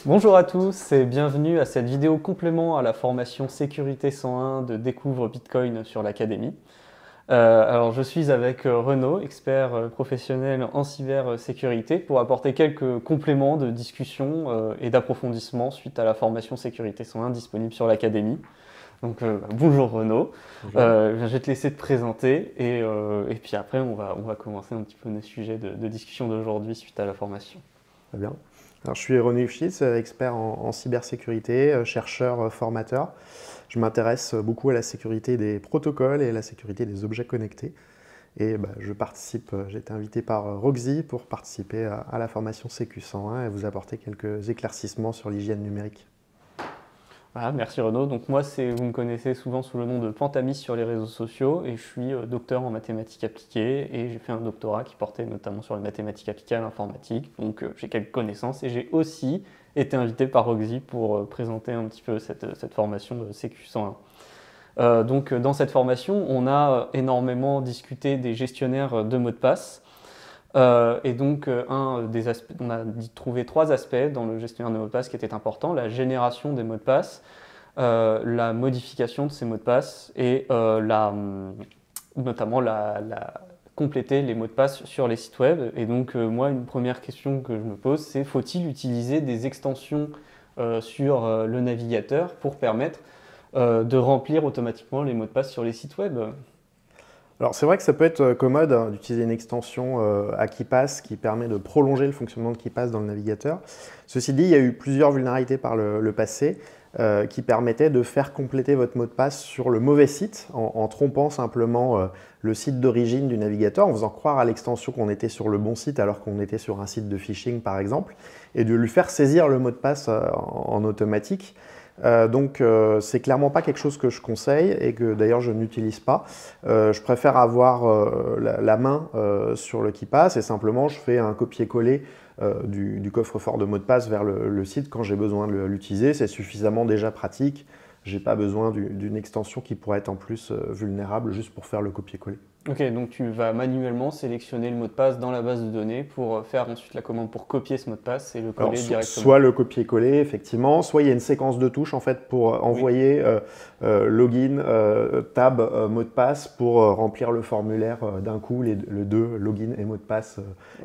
Bonjour à tous et bienvenue à cette vidéo complément à la formation Sécurité 101 de Découvre Bitcoin sur l'Académie. Alors je suis avec Renaud, expert professionnel en cybersécurité, pour apporter quelques compléments de discussion et d'approfondissement suite à la formation Sécurité 101 disponible sur l'Académie. Donc bonjour Renaud. Bonjour. Je vais te laisser te présenter et puis après on va commencer un petit peu nos sujets de discussion d'aujourd'hui suite à la formation. Très bien. Alors, je suis René Hufschitz, expert en cybersécurité, chercheur, formateur. Je m'intéresse beaucoup à la sécurité des protocoles et à la sécurité des objets connectés. Et j'ai été invité par Roxy pour participer à la formation Sécu 101 et vous apporter quelques éclaircissements sur l'hygiène numérique. Voilà, merci Renaud. Donc moi, vous me connaissez souvent sous le nom de Pantamis sur les réseaux sociaux et je suis docteur en mathématiques appliquées et j'ai fait un doctorat qui portait notamment sur les mathématiques appliquées à l'informatique. Donc j'ai quelques connaissances et j'ai aussi été invité par Roxy pour présenter un petit peu cette formation de Sécu 101. Donc dans cette formation, on a énormément discuté des gestionnaires de mots de passe. Et donc, on a trouvé trois aspects dans le gestionnaire de mots de passe qui étaient importants: la génération des mots de passe, la modification de ces mots de passe et notamment compléter les mots de passe sur les sites web. Et donc, moi, une première question que je me pose, c'est: faut-il utiliser des extensions sur le navigateur pour permettre de remplir automatiquement les mots de passe sur les sites web? Alors c'est vrai que ça peut être commode d'utiliser une extension à KeePass qui permet de prolonger le fonctionnement de KeePass dans le navigateur. Ceci dit, il y a eu plusieurs vulnérabilités par le passé qui permettaient de faire compléter votre mot de passe sur le mauvais site en trompant simplement le site d'origine du navigateur, en faisant croire à l'extension qu'on était sur le bon site alors qu'on était sur un site de phishing par exemple, et de lui faire saisir le mot de passe en automatique. C'est clairement pas quelque chose que je conseille et que d'ailleurs je n'utilise pas. Je préfère avoir la main sur le KeePass et simplement je fais un copier-coller du coffre-fort de mot de passe vers le site quand j'ai besoin de l'utiliser. C'est suffisamment déjà pratique. J'ai pas besoin d'une extension qui pourrait être en plus vulnérable juste pour faire le copier-coller. Ok, donc tu vas manuellement sélectionner le mot de passe dans la base de données pour faire ensuite la commande pour copier ce mot de passe et le Alors, coller directement. soit le copier-coller, effectivement, soit il y a une séquence de touches en fait pour envoyer login, tab, mot de passe pour remplir le formulaire d'un coup, le deux, login et mot de passe.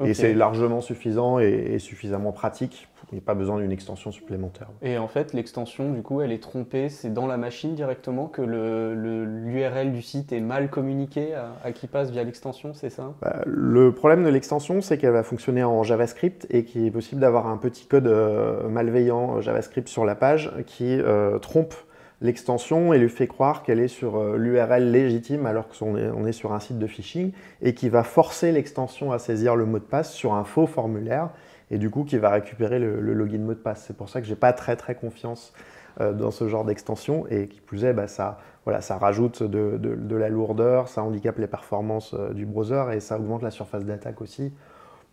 Et c'est Ok. largement suffisant et suffisamment pratique. Il n'y a pas besoin d'une extension supplémentaire. Et en fait, l'extension, du coup, elle est trompée. C'est dans la machine directement que l'URL du site est mal communiqué à qui passe via l'extension, c'est ça? Le problème de l'extension, c'est qu'elle va fonctionner en JavaScript et qu'il est possible d'avoir un petit code malveillant JavaScript sur la page qui trompe l'extension et lui fait croire qu'elle est sur l'URL légitime alors qu'on est sur un site de phishing et qui va forcer l'extension à saisir le mot de passe sur un faux formulaire et du coup qui va récupérer le login mot de passe. C'est pour ça que j'ai pas très confiance dans ce genre d'extension et qui plus est, ça rajoute de la lourdeur, ça handicape les performances du browser et ça augmente la surface d'attaque aussi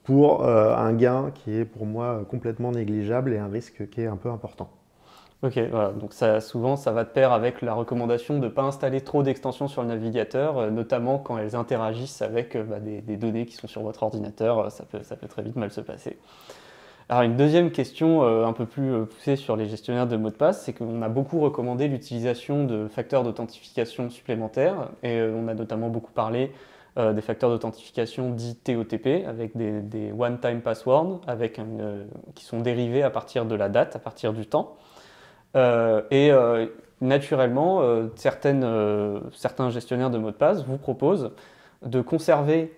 pour un gain qui est pour moi complètement négligeable et un risque qui est un peu important. Ok, voilà. Donc souvent, ça va de pair avec la recommandation de ne pas installer trop d'extensions sur le navigateur, notamment quand elles interagissent avec des données qui sont sur votre ordinateur. Ça peut très vite mal se passer. Alors une deuxième question un peu plus poussée sur les gestionnaires de mots de passe, c'est qu'on a beaucoup recommandé l'utilisation de facteurs d'authentification supplémentaires et on a notamment beaucoup parlé des facteurs d'authentification dits TOTP avec des one-time passwords qui sont dérivés à partir de la date, à partir du temps. Naturellement, certains gestionnaires de mots de passe vous proposent de conserver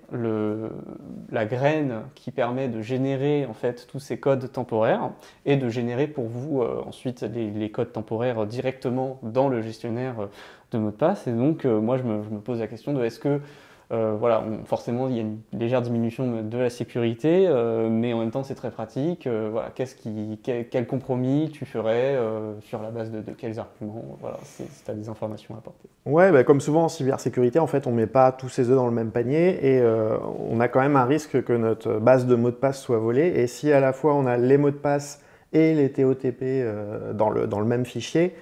la graine qui permet de générer en fait tous ces codes temporaires et de générer pour vous ensuite les codes temporaires directement dans le gestionnaire de mots de passe. Et donc moi je me pose la question de est-ce que forcément il y a une légère diminution de la sécurité, mais en même temps c'est très pratique. Voilà, quel compromis tu ferais sur la base de quels arguments? Voilà, si tu as des informations à apporter. Ouais, comme souvent en cybersécurité, en fait, on ne met pas tous ses œufs dans le même panier et on a quand même un risque que notre base de mots de passe soit volée. Et si à la fois on a les mots de passe et les TOTP dans le même fichier,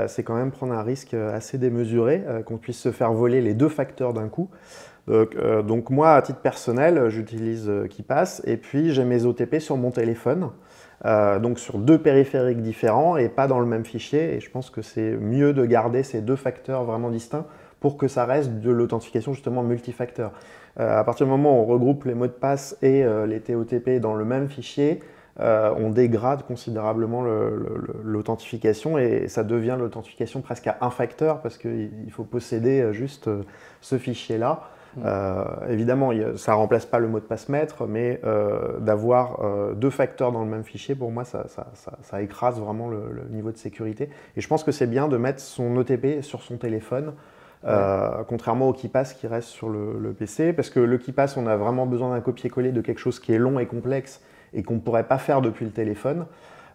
c'est quand même prendre un risque assez démesuré qu'on puisse se faire voler les deux facteurs d'un coup. Donc moi, à titre personnel, j'utilise KeePass et puis j'ai mes OTP sur mon téléphone, donc sur deux périphériques différents et pas dans le même fichier. Et je pense que c'est mieux de garder ces deux facteurs vraiment distincts pour que ça reste de l'authentification justement multifacteur. À partir du moment où on regroupe les mots de passe et les TOTP dans le même fichier, on dégrade considérablement l'authentification et ça devient l'authentification presque à un facteur parce qu'il faut posséder juste ce fichier-là. Évidemment, ça ne remplace pas le mot de passe maître, mais d'avoir deux facteurs dans le même fichier, pour moi, ça écrase vraiment le niveau de sécurité. Et je pense que c'est bien de mettre son OTP sur son téléphone, contrairement au KeePass qui reste sur le PC, parce que le KeePass, on a vraiment besoin d'un copier-coller de quelque chose qui est long et complexe et qu'on ne pourrait pas faire depuis le téléphone.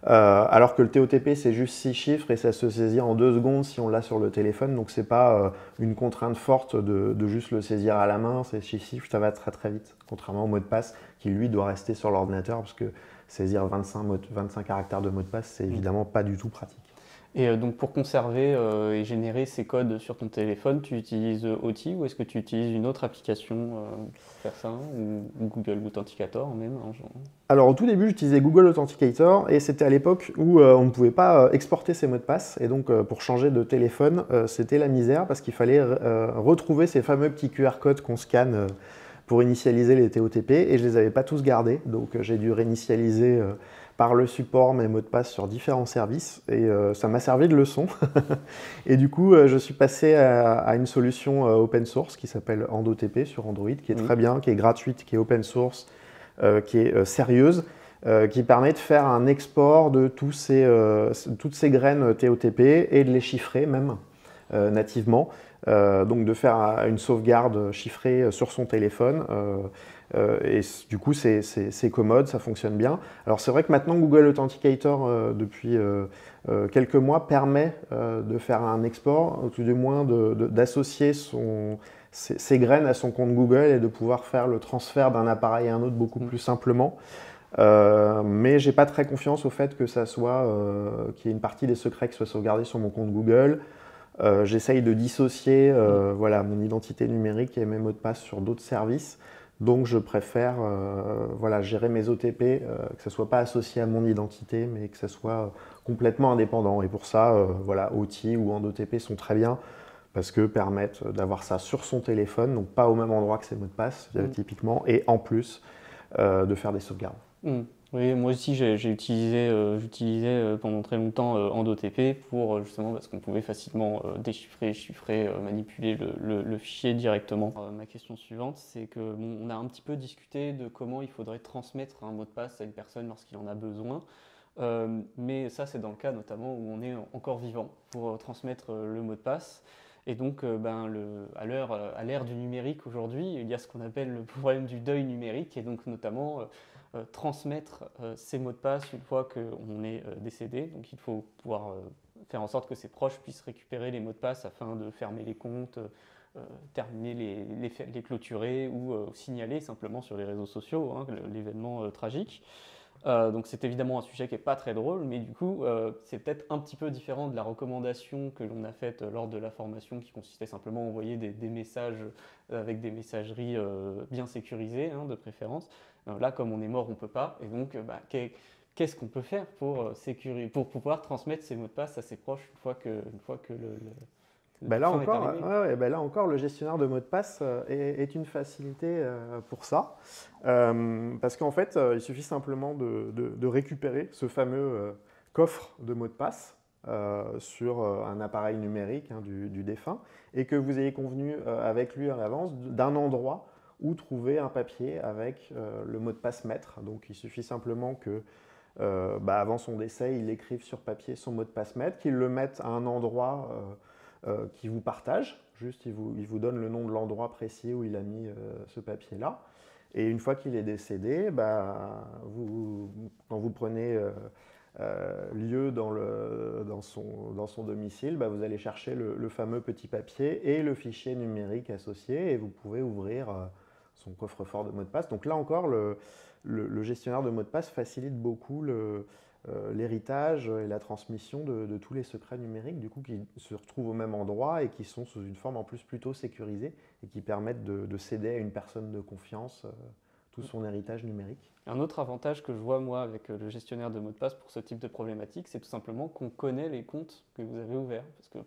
Alors que le TOTP, c'est juste 6 chiffres et ça se saisit en 2 secondes si on l'a sur le téléphone. Donc, ce n'est pas une contrainte forte de juste le saisir à la main. Ces 6 chiffres, ça va très très vite. Contrairement au mot de passe qui, lui, doit rester sur l'ordinateur parce que saisir 25 caractères de mot de passe, c'est évidemment pas du tout pratique. Et donc pour conserver et générer ces codes sur ton téléphone, tu utilises Authy ou est-ce que tu utilises une autre application pour faire ça, ou Google Authenticator même genre. Alors au tout début, j'utilisais Google Authenticator et c'était à l'époque où on ne pouvait pas exporter ses mots de passe. Et donc pour changer de téléphone, c'était la misère parce qu'il fallait retrouver ces fameux petits QR codes qu'on scanne pour initialiser les TOTP et je ne les avais pas tous gardés. Donc j'ai dû réinitialiser par le support mes mots de passe sur différents services et ça m'a servi de leçon. Et du coup, je suis passé à une solution open source qui s'appelle EndoTP sur Android, qui est très bien, qui est gratuite, qui est open source, qui est sérieuse, qui permet de faire un export de toutes ces graines TOTP et de les chiffrer même nativement. Donc de faire une sauvegarde chiffrée sur son téléphone. Et du coup, c'est commode, ça fonctionne bien. Alors c'est vrai que maintenant, Google Authenticator, depuis quelques mois, permet de faire un export, ou tout du moins d'associer ses graines à son compte Google et de pouvoir faire le transfert d'un appareil à un autre beaucoup plus simplement. Mais j'ai pas très confiance au fait que ça soit qu'il y ait une partie des secrets qui soient sauvegardés sur mon compte Google. J'essaye de dissocier voilà, mon identité numérique et mes mots de passe sur d'autres services. Donc je préfère voilà, gérer mes OTP, que ça ne soit pas associé à mon identité, mais que ça soit complètement indépendant. Et pour ça, voilà, Authy ou EndoTP sont très bien parce que permettent d'avoir ça sur son téléphone, donc pas au même endroit que ses mots de passe, typiquement, et en plus de faire des sauvegardes. Oui, moi aussi j'utilisais pendant très longtemps EndoTP pour justement parce qu'on pouvait facilement déchiffrer, chiffrer, manipuler le fichier directement. Ma question suivante, c'est que on a un petit peu discuté de comment il faudrait transmettre un mot de passe à une personne lorsqu'il en a besoin. Mais ça, c'est dans le cas notamment où on est encore vivant pour transmettre le mot de passe. Et donc, à l'ère du numérique aujourd'hui, il y a ce qu'on appelle le problème du deuil numérique, et donc notamment transmettre ces mots de passe une fois qu'on est décédé. Donc, il faut pouvoir faire en sorte que ses proches puissent récupérer les mots de passe afin de fermer les comptes, terminer les clôturer ou signaler simplement sur les réseaux sociaux l'événement tragique. Donc c'est évidemment un sujet qui n'est pas très drôle, mais du coup c'est peut-être un petit peu différent de la recommandation que l'on a faite lors de la formation qui consistait simplement à envoyer des messages avec des messageries bien sécurisées de préférence. Là comme on est mort on ne peut pas, et donc qu'est-ce qu'on peut faire pour pouvoir transmettre ces mots de passe à ses proches une fois que là encore, le gestionnaire de mots de passe est une facilité pour ça. Parce qu'en fait, il suffit simplement de récupérer ce fameux coffre de mots de passe sur un appareil numérique du défunt et que vous ayez convenu avec lui en avance d'un endroit où trouver un papier avec le mot de passe maître. Donc il suffit simplement que avant son décès, il écrive sur papier son mot de passe maître, qu'il le mette à un endroit qui vous partage, juste il vous donne le nom de l'endroit précis où il a mis ce papier-là. Et une fois qu'il est décédé, quand vous prenez lieu dans son domicile, vous allez chercher le fameux petit papier et le fichier numérique associé et vous pouvez ouvrir son coffre-fort de mot de passe. Donc là encore, le gestionnaire de mot de passe facilite beaucoup l'héritage et la transmission de tous les secrets numériques, du coup, qui se retrouvent au même endroit et qui sont sous une forme en plus plutôt sécurisée et qui permettent de céder à une personne de confiance tout son héritage numérique. Un autre avantage que je vois moi avec le gestionnaire de mots de passe pour ce type de problématique, c'est tout simplement qu'on connaît les comptes que vous avez ouverts. Parce que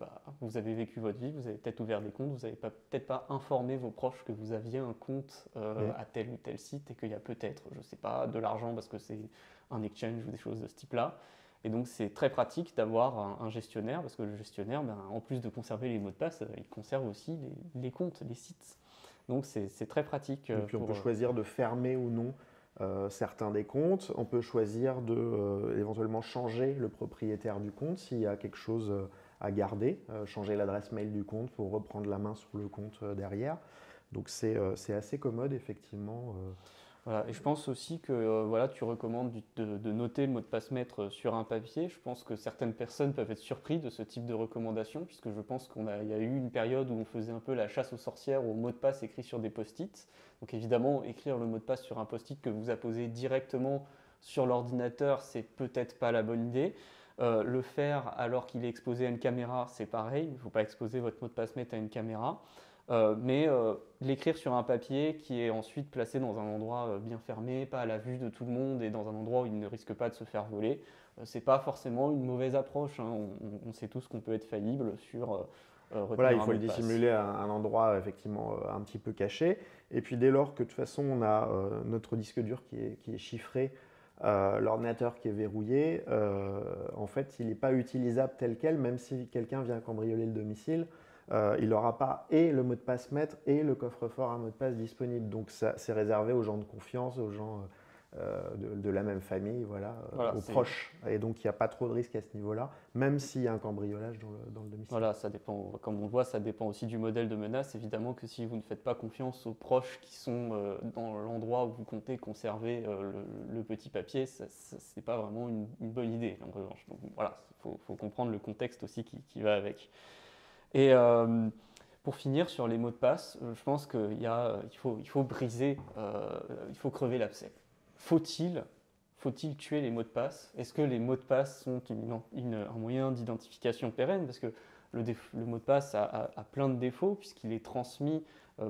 vous avez vécu votre vie, vous avez peut-être ouvert des comptes, vous n'avez peut-être pas informé vos proches que vous aviez un compte à tel ou tel site et qu'il y a peut-être, je ne sais pas, de l'argent parce que c'est un exchange ou des choses de ce type-là. Et donc c'est très pratique d'avoir un gestionnaire parce que le gestionnaire, en plus de conserver les mots de passe, il conserve aussi les comptes, les sites. Donc c'est très pratique. Et puis on peut choisir de fermer ou non certains des comptes. On peut choisir de éventuellement changer le propriétaire du compte s'il y a quelque chose à garder, changer l'adresse mail du compte pour reprendre la main sur le compte derrière. Donc c'est assez commode effectivement. Voilà. Et je pense aussi que tu recommandes de noter le mot de passe maître sur un papier. Je pense que certaines personnes peuvent être surprises de ce type de recommandation, puisque je pense qu'il y a eu une période où on faisait un peu la chasse aux sorcières au mot de passe écrit sur des post-it. Donc évidemment, écrire le mot de passe sur un post-it que vous apposez directement sur l'ordinateur, c'est peut-être pas la bonne idée. Le faire alors qu'il est exposé à une caméra, c'est pareil. Il ne faut pas exposer votre mot de passe maître à une caméra. Mais l'écrire sur un papier qui est ensuite placé dans un endroit bien fermé, pas à la vue de tout le monde et dans un endroit où il ne risque pas de se faire voler, c'est pas forcément une mauvaise approche. Hein. On sait tous qu'on peut être faillible sur retenir Voilà, il un faut mot le de passe. dissimuler à un endroit effectivement un petit peu caché. Et puis dès lors que de toute façon on a notre disque dur qui est chiffré, l'ordinateur qui est verrouillé, en fait il n'est pas utilisable tel quel, même si quelqu'un vient cambrioler le domicile. Il n'aura pas et le mot de passe maître et le coffre-fort à mot de passe disponible. Donc c'est réservé aux gens de confiance, aux gens de la même famille, voilà, aux proches. Et donc il n'y a pas trop de risques à ce niveau-là, même s'il y a un cambriolage dans le domicile. Voilà, ça dépend, comme on le voit, ça dépend aussi du modèle de menace. Évidemment que si vous ne faites pas confiance aux proches qui sont dans l'endroit où vous comptez conserver le petit papier, ce n'est pas vraiment une bonne idée, en revanche. Donc voilà, il faut comprendre le contexte aussi qui va avec. Et pour finir sur les mots de passe, je pense qu'il faut briser, il faut crever l'abcès. Faut-il tuer les mots de passe? Est-ce que les mots de passe sont un moyen d'identification pérenne? Parce que le mot de passe a plein de défauts puisqu'il est transmis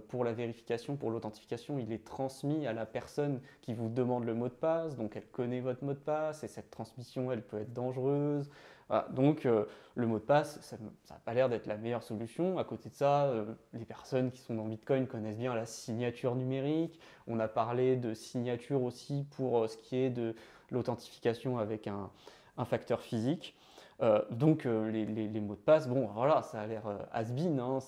pour la vérification, pour l'authentification, il est transmis à la personne qui vous demande le mot de passe, donc elle connaît votre mot de passe et cette transmission, elle peut être dangereuse. Voilà. Donc le mot de passe, ça n'a pas l'air d'être la meilleure solution. À côté de ça, les personnes qui sont dans Bitcoin connaissent bien la signature numérique. On a parlé de signature aussi pour ce qui est de l'authentification avec un facteur physique. Donc les mots de passe, bon voilà, ça a l'air has-been, hein,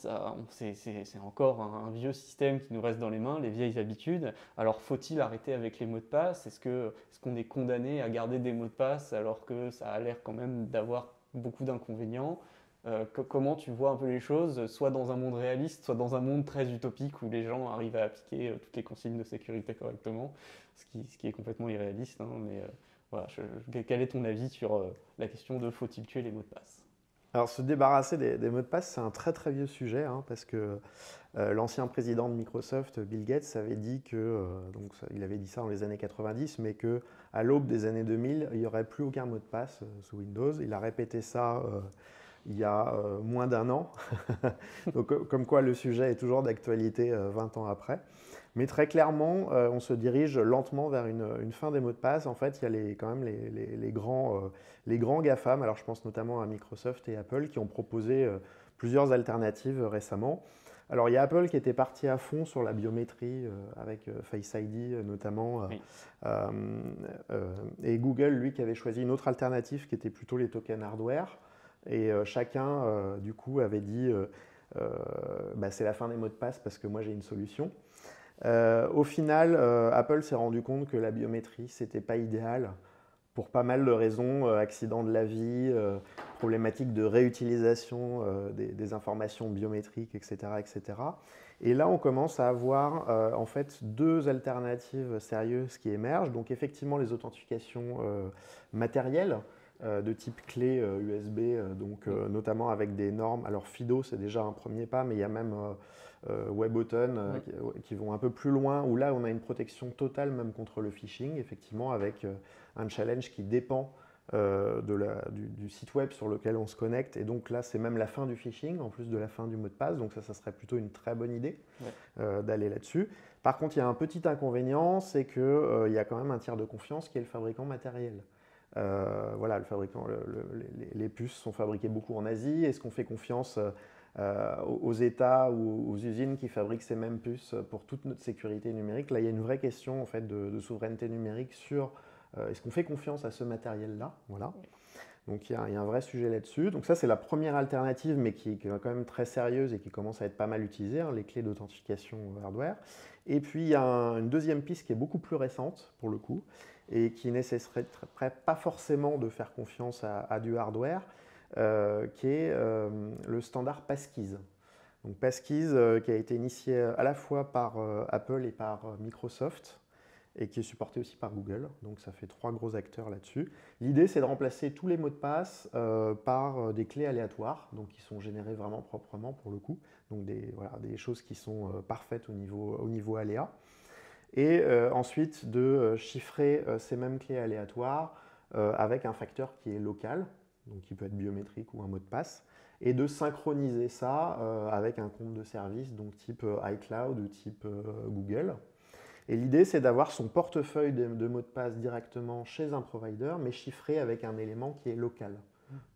c'est encore un vieux système qui nous reste dans les mains, les vieilles habitudes. Alors faut-il arrêter avec les mots de passe? Est-ce qu'on est condamné à garder des mots de passe alors que ça a l'air quand même d'avoir beaucoup d'inconvénients? Comment tu vois un peu les choses, soit dans un monde réaliste, soit dans un monde très utopique où les gens arrivent à appliquer toutes les consignes de sécurité correctement, ce qui est complètement irréaliste, hein, mais voilà, quel est ton avis sur la question de faut-il tuer les mots de passe? Alors se débarrasser des mots de passe, c'est un très très vieux sujet, hein, parce que l'ancien président de Microsoft, Bill Gates, avait dit il avait dit ça dans les années 90, mais qu'à l'aube des années 2000, il n'y aurait plus aucun mot de passe sous Windows. Il a répété ça il y a moins d'un an. Donc comme quoi le sujet est toujours d'actualité 20 ans après. Mais très clairement, on se dirige lentement vers une fin des mots de passe. En fait, il y a quand même les grands GAFAM, alors je pense notamment à Microsoft et Apple, qui ont proposé plusieurs alternatives récemment. Alors il y a Apple qui était parti à fond sur la biométrie avec Face ID notamment, Oui. et Google, lui, qui avait choisi une autre alternative qui était plutôt les tokens hardware. Et chacun, du coup, avait dit c'est la fin des mots de passe parce que moi j'ai une solution. Au final, Apple s'est rendu compte que la biométrie, c'était pas idéal pour pas mal de raisons, accidents de la vie, problématiques de réutilisation des informations biométriques, etc., etc. Et là, on commence à avoir en fait deux alternatives sérieuses qui émergent. Donc effectivement, les authentifications matérielles, de type clé USB, notamment avec des normes. Alors FIDO, c'est déjà un premier pas, mais il y a même WebAuthn qui vont un peu plus loin, où là on a une protection totale même contre le phishing, effectivement avec un challenge qui dépend du site web sur lequel on se connecte, et donc là c'est même la fin du phishing en plus de la fin du mot de passe, donc ça serait plutôt une très bonne idée d'aller là-dessus. Par contre il y a un petit inconvénient, c'est qu'il y a quand même un tiers de confiance qui est le fabricant matériel. Voilà, le fabricant, les puces sont fabriquées beaucoup en Asie. Est-ce qu'on fait confiance aux États ou aux usines qui fabriquent ces mêmes puces pour toute notre sécurité numérique? Là, il y a une vraie question en fait, de souveraineté numérique sur est-ce qu'on fait confiance à ce matériel-là? Voilà. Donc il y a un vrai sujet là-dessus. Donc ça, c'est la première alternative, mais qui est quand même très sérieuse et qui commence à être pas mal utilisée, hein, les clés d'authentification hardware. Et puis il y a une deuxième piste qui est beaucoup plus récente, pour le coup, et qui nécessiterait pas forcément de faire confiance à du hardware, qui est le standard Passkeys. Donc Passkeys qui a été initié à la fois par Apple et par Microsoft, et qui est supporté aussi par Google. Donc ça fait 3 gros acteurs là-dessus. L'idée, c'est de remplacer tous les mots de passe par des clés aléatoires, donc qui sont générées vraiment proprement pour le coup. Donc des choses qui sont parfaites au niveau aléa. Et ensuite de chiffrer ces mêmes clés aléatoires avec un facteur qui est local, donc qui peut être biométrique ou un mot de passe, et de synchroniser ça avec un compte de service, donc type iCloud ou type Google. Et l'idée, c'est d'avoir son portefeuille de mots de passe directement chez un provider, mais chiffré avec un élément qui est local.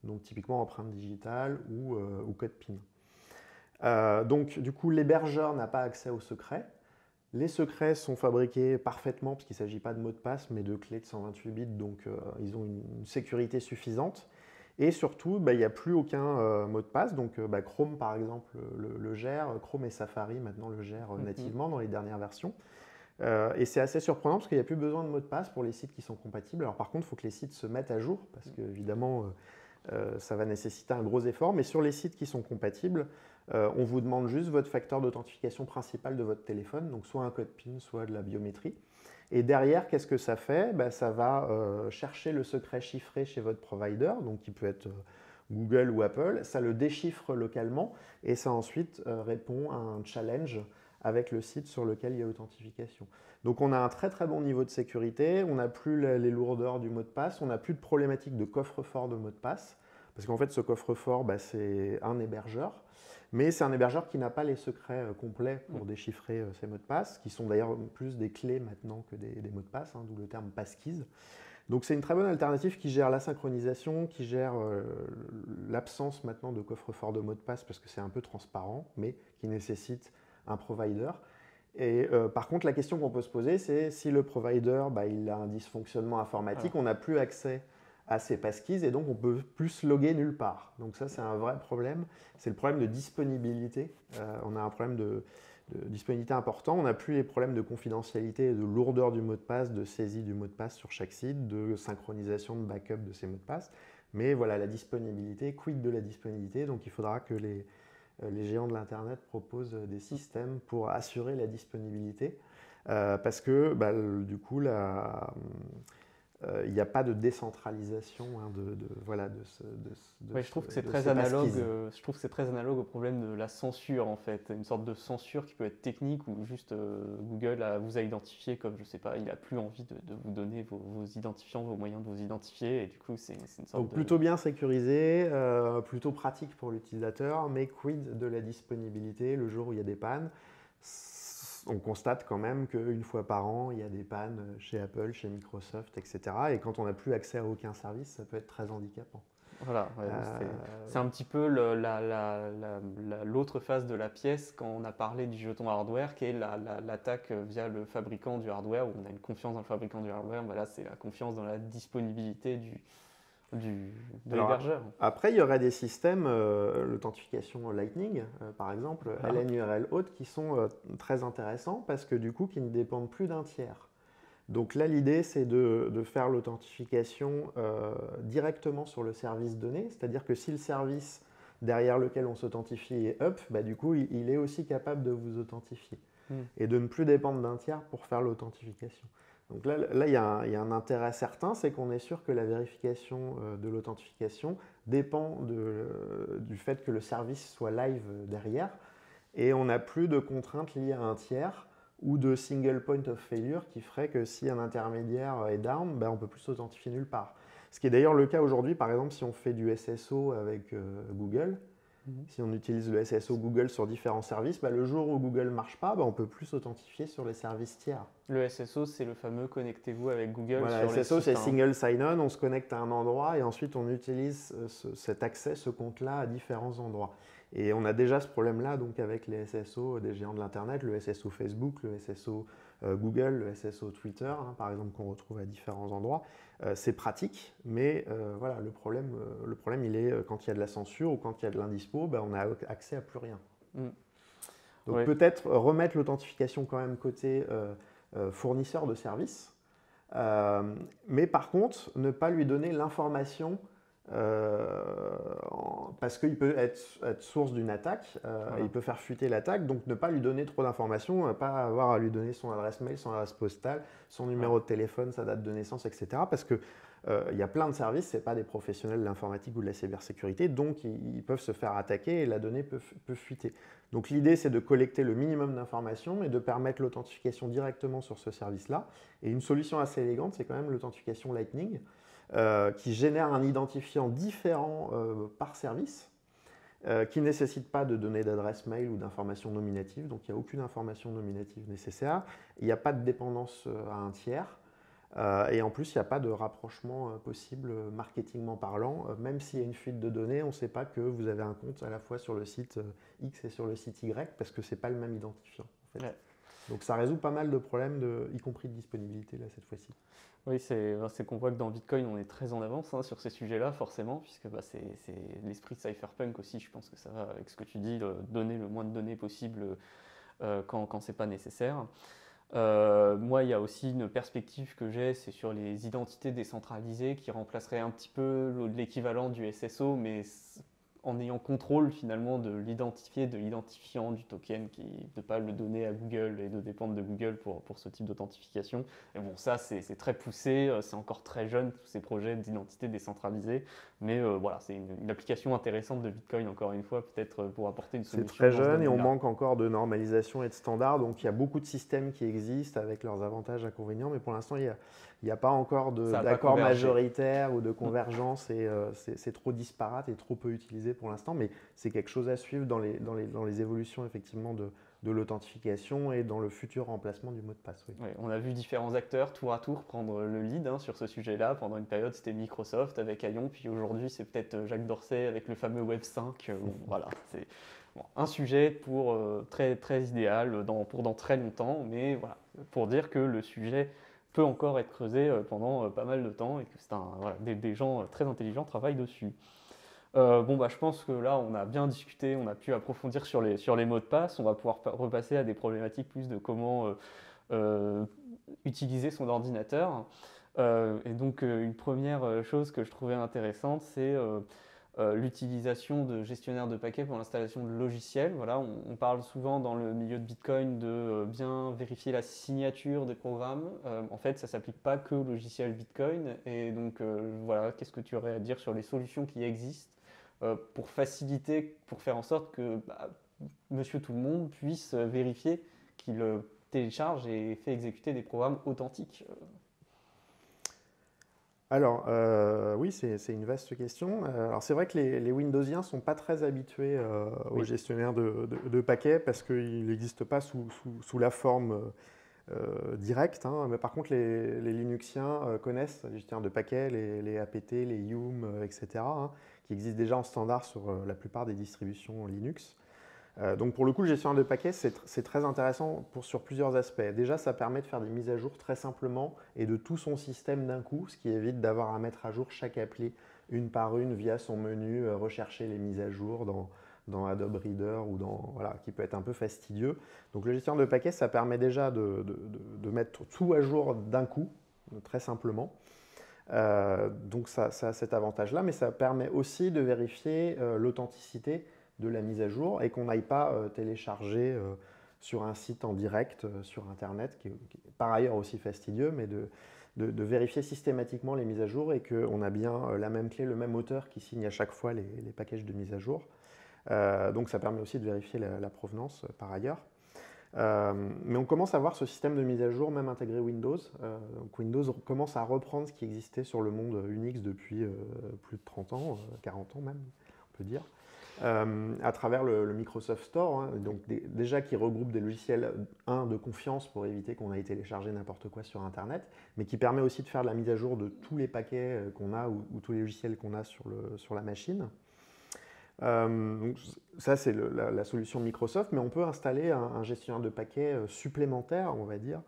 Donc typiquement empreinte digitale ou code PIN. Donc du coup, l'hébergeur n'a pas accès aux secrets. Les secrets sont fabriqués parfaitement, parce qu'il ne s'agit pas de mots de passe, mais de clés de 128 bits, donc ils ont une sécurité suffisante. Et surtout, il n'y a plus aucun mot de passe. Donc Chrome, par exemple, le gère. Chrome et Safari, maintenant, le gèrent nativement dans les dernières versions. Et c'est assez surprenant parce qu'il n'y a plus besoin de mot de passe pour les sites qui sont compatibles. Alors par contre, il faut que les sites se mettent à jour parce qu'évidemment, ça va nécessiter un gros effort. Mais sur les sites qui sont compatibles, on vous demande juste votre facteur d'authentification principal de votre téléphone, donc soit un code PIN, soit de la biométrie. Et derrière, qu'est-ce que ça fait? Ça va chercher le secret chiffré chez votre provider, donc qui peut être Google ou Apple. Ça le déchiffre localement et ça ensuite répond à un challenge avec le site sur lequel il y a authentification. Donc on a un très très bon niveau de sécurité, on n'a plus les lourdeurs du mot de passe, on n'a plus de problématique de coffre-fort de mot de passe, parce qu'en fait ce coffre-fort, c'est un hébergeur, mais c'est un hébergeur qui n'a pas les secrets complets pour déchiffrer ces mots de passe, qui sont d'ailleurs plus des clés maintenant que des mots de passe, hein, d'où le terme passkeys. Donc c'est une très bonne alternative qui gère la synchronisation, qui gère l'absence maintenant de coffre-fort de mot de passe, parce que c'est un peu transparent, mais qui nécessite un provider. Et par contre, la question qu'on peut se poser, c'est si le provider il a un dysfonctionnement informatique, on n'a plus accès à ces passkeys et donc on peut plus se loguer nulle part. Donc ça, c'est un vrai problème. C'est le problème de disponibilité. On a un problème de disponibilité important. On n'a plus les problèmes de confidentialité, de lourdeur du mot de passe, de saisie du mot de passe sur chaque site, de synchronisation, de backup de ces mots de passe. Mais voilà, la disponibilité, quid de la disponibilité. Donc il faudra que les géants de l'Internet proposent des systèmes pour assurer la disponibilité parce que du coup, il n'y a pas de décentralisation je trouve que c'est très analogue. Je trouve que c'est très analogue au problème de la censure en fait, une sorte de censure qui peut être technique ou juste Google vous a identifié comme je sais pas, il a plus envie de vous donner vos identifiants, vos moyens de vous identifier et du coup c'est une sorte donc, plutôt bien sécurisé, plutôt pratique pour l'utilisateur, mais quid de la disponibilité le jour où il y a des pannes? On constate quand même qu'une fois par an, il y a des pannes chez Apple, chez Microsoft, etc. Et quand on n'a plus accès à aucun service, ça peut être très handicapant. Voilà, c'est un petit peu l'autre face de la pièce quand on a parlé du jeton hardware, qui est l'attaque via le fabricant du hardware, où on a une confiance dans le fabricant du hardware. Là, c'est la confiance dans la disponibilité de l'hébergeur. Après, il y aurait des systèmes, l'authentification Lightning, par exemple, LNURL haute, qui sont très intéressants parce que du coup, qui ne dépendent plus d'un tiers. Donc là, l'idée, c'est de faire l'authentification directement sur le service donné, c'est-à-dire que si le service derrière lequel on s'authentifie est up, du coup, il est aussi capable de vous authentifier et de ne plus dépendre d'un tiers pour faire l'authentification. Donc là, il y a un intérêt certain, c'est qu'on est sûr que la vérification de l'authentification dépend du fait que le service soit live derrière. et on n'a plus de contraintes liées à un tiers ou de single point of failure qui ferait que si un intermédiaire est down, on ne peut plus s'authentifier nulle part. Ce qui est d'ailleurs le cas aujourd'hui, par exemple, si on fait du SSO avec Google, si on utilise le SSO Google sur différents services, le jour où Google ne marche pas, on ne peut plus s'authentifier sur les services tiers. Le SSO, c'est le fameux connectez-vous avec Google voilà, sur SSO, les sites. C'est single sign-on, on se connecte à un endroit et ensuite on utilise cet accès, ce compte-là à différents endroits. Et on a déjà ce problème-là donc avec les SSO des géants de l'Internet, le SSO Facebook, le SSO Google, le SSO Twitter, par exemple, qu'on retrouve à différents endroits. C'est pratique, mais voilà, le problème, il est quand il y a de la censure ou quand il y a de l'indispo, on a accès à plus rien. Donc peut-être remettre l'authentification quand même côté fournisseur de services, mais par contre, ne pas lui donner l'information parce qu'il peut être source d'une attaque, il peut faire fuiter l'attaque, donc ne pas lui donner trop d'informations, pas avoir à lui donner son adresse mail, son adresse postale, son numéro de téléphone, sa date de naissance, etc. Parce que il y a plein de services, ce n'est pas des professionnels de l'informatique ou de la cybersécurité, donc ils peuvent se faire attaquer et la donnée peut fuiter. Donc l'idée, c'est de collecter le minimum d'informations et de permettre l'authentification directement sur ce service-là. Et une solution assez élégante, c'est quand même l'authentification Lightning, qui génère un identifiant différent par service, qui ne nécessite pas de données d'adresse mail ou d'informations nominatives, donc il n'y a aucune information nominative nécessaire, il n'y a pas de dépendance à un tiers, et en plus il n'y a pas de rapprochement possible marketingment parlant, même s'il y a une fuite de données, on ne sait pas que vous avez un compte à la fois sur le site X et sur le site Y, parce que ce n'est pas le même identifiant. En fait. Ouais. Donc ça résout pas mal de problèmes, y compris de disponibilité là, cette fois-ci. Oui, c'est qu'on voit que dans Bitcoin, on est très en avance sur ces sujets-là, forcément, puisque c'est l'esprit de cypherpunk aussi, je pense que ça va avec ce que tu dis, donner le moins de données possible quand c'est pas nécessaire. Moi, il y a aussi une perspective que j'ai, c'est sur les identités décentralisées qui remplaceraient un petit peu l'équivalent du SSO, mais en ayant contrôle finalement de l'identifié, de l'identifiant du token, de ne pas le donner à Google et de dépendre de Google pour ce type d'authentification. Et bon, ça c'est très poussé, c'est encore très jeune tous ces projets d'identité décentralisée, mais voilà, c'est une application intéressante de Bitcoin encore une fois, peut-être pour apporter une solution. C'est très jeune et on manque encore de normalisation et de standards, donc il y a beaucoup de systèmes qui existent avec leurs avantages et inconvénients, mais pour l'instant il n'y a pas encore d'accord majoritaire ou de convergence et c'est trop disparate et trop peu utilisé pour l'instant, mais c'est quelque chose à suivre dans les évolutions effectivement de l'authentification et dans le futur remplacement du mot de passe. Oui. Ouais, on a vu différents acteurs tour à tour prendre le lead sur ce sujet-là. Pendant une période, c'était Microsoft avec Aion, puis aujourd'hui, c'est peut-être Jacques Dorsey avec le fameux Web 5. Voilà, c'est un sujet pour très, très idéal pour dans très longtemps, mais voilà, pour dire que le sujet peut encore être creusé pendant pas mal de temps et que des gens très intelligents travaillent dessus. Je pense que là, on a bien discuté, on a pu approfondir sur les mots de passe. On va pouvoir repasser à des problématiques plus de comment utiliser son ordinateur. Et donc, une première chose que je trouvais intéressante, c'est l'utilisation de gestionnaires de paquets pour l'installation de logiciels. Voilà, on parle souvent dans le milieu de Bitcoin de bien vérifier la signature des programmes. En fait, ça ne s'applique pas que au logiciel Bitcoin. Et donc, voilà, qu'est-ce que tu aurais à dire sur les solutions qui existent pour faciliter, pour faire en sorte que monsieur tout le monde puisse vérifier qu'il télécharge et fait exécuter des programmes authentiques. Alors, oui, c'est une vaste question. Alors, c'est vrai que les Windowsiens ne sont pas très habitués aux gestionnaires de paquets parce qu'ils n'existent pas sous la forme directe. Mais par contre, les Linuxiens connaissent les gestionnaires de paquets, les APT, les Yum, etc., qui existent déjà en standard sur la plupart des distributions Linux. Donc pour le coup, le gestionnaire de paquets, c'est très intéressant sur plusieurs aspects. Déjà, ça permet de faire des mises à jour très simplement et de tout son système d'un coup, ce qui évite d'avoir à mettre à jour chaque appli une par une via son menu, rechercher les mises à jour dans Adobe Reader ou qui peut être un peu fastidieux. Donc le gestionnaire de paquets, ça permet déjà de mettre tout à jour d'un coup, très simplement. Donc ça a cet avantage-là, mais ça permet aussi de vérifier l'authenticité de la mise à jour et qu'on n'aille pas télécharger sur un site en direct sur Internet, qui est par ailleurs aussi fastidieux, mais de vérifier systématiquement les mises à jour et qu'on a bien la même clé, le même auteur qui signe à chaque fois les packages de mise à jour. Donc ça permet aussi de vérifier la provenance par ailleurs. Mais on commence à voir ce système de mise à jour même intégrer Windows. Donc Windows commence à reprendre ce qui existait sur le monde Unix depuis plus de 30 ans, 40 ans même, on peut dire, à travers le Microsoft Store, hein, donc déjà qui regroupe des logiciels de confiance pour éviter qu'on aille télécharger n'importe quoi sur Internet, mais qui permet aussi de faire de la mise à jour de tous les paquets qu'on a ou tous les logiciels qu'on a sur la machine. Donc ça, c'est la solution Microsoft, mais on peut installer un gestionnaire de paquets supplémentaire, on va dire.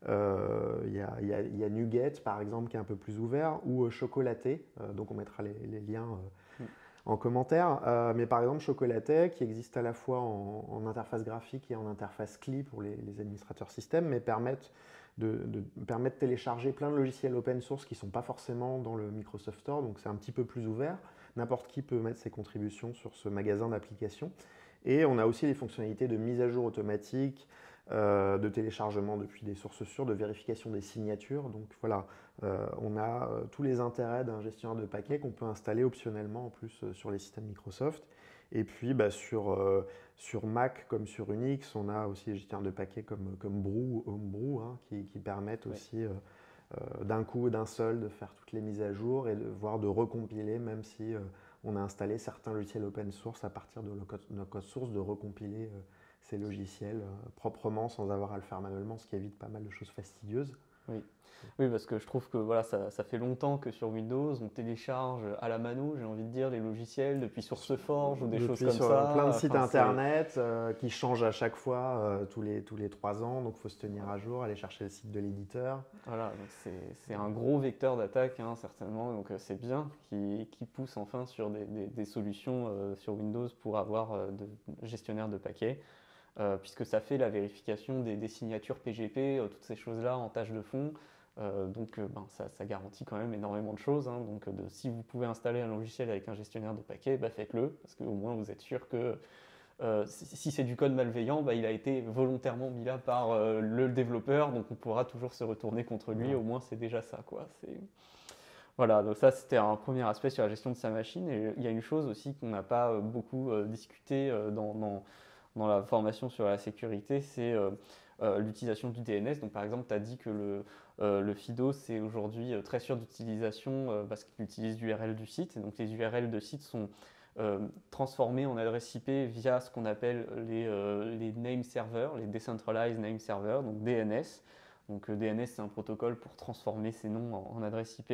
Il y a NuGet, par exemple, qui est un peu plus ouvert, ou Chocolaté, donc on mettra les liens en commentaire. Mais par exemple, Chocolaté, qui existe à la fois en interface graphique et en interface CLI pour les administrateurs système, mais permettent de télécharger plein de logiciels open source qui ne sont pas forcément dans le Microsoft Store, donc c'est un petit peu plus ouvert. N'importe qui peut mettre ses contributions sur ce magasin d'applications. Et on a aussi les fonctionnalités de mise à jour automatique, de téléchargement depuis des sources sûres, de vérification des signatures. Donc voilà, on a tous les intérêts d'un gestionnaire de paquets qu'on peut installer optionnellement en plus sur les systèmes Microsoft. Et puis sur Mac comme sur Unix, on a aussi les gestionnaires de paquets comme Brew ou Homebrew hein, qui permettent aussi d'un coup, d'un seul, de faire toutes les mises à jour et voire de recompiler, même si on a installé certains logiciels open source à partir de notre code source, de recompiler ces logiciels proprement sans avoir à le faire manuellement, ce qui évite pas mal de choses fastidieuses. Oui. Oui, parce que je trouve que voilà, ça fait longtemps que sur Windows, on télécharge à la mano, j'ai envie de dire, les logiciels depuis SourceForge ou des choses comme sur ça. plein de sites internet qui changent à chaque fois, tous les 3 ans, donc il faut se tenir à jour, aller chercher le site de l'éditeur. Voilà, donc c'est un gros vecteur d'attaque, hein, certainement, donc c'est bien qui pousse enfin sur des solutions sur Windows pour avoir de gestionnaire de paquets. Puisque ça fait la vérification des signatures PGP, toutes ces choses-là en tâche de fond. Donc ça garantit quand même énormément de choses. Hein. Donc si vous pouvez installer un logiciel avec un gestionnaire de paquets, faites-le, parce qu'au moins vous êtes sûr que si c'est du code malveillant, il a été volontairement mis là par le développeur, donc on pourra toujours se retourner contre lui, au moins c'est déjà ça, quoi. Voilà, donc ça c'était un premier aspect sur la gestion de sa machine. Et il y a une chose aussi qu'on n'a pas beaucoup discuté dans la formation sur la sécurité, c'est l'utilisation du DNS. Donc par exemple, tu as dit que le FIDO, c'est aujourd'hui très sûr d'utilisation parce qu'il utilise l'URL du site. Et donc les URL de site sont transformées en adresse IP via ce qu'on appelle les name servers, les Decentralized Name Servers, donc DNS. Donc DNS, c'est un protocole pour transformer ces noms en adresse IP.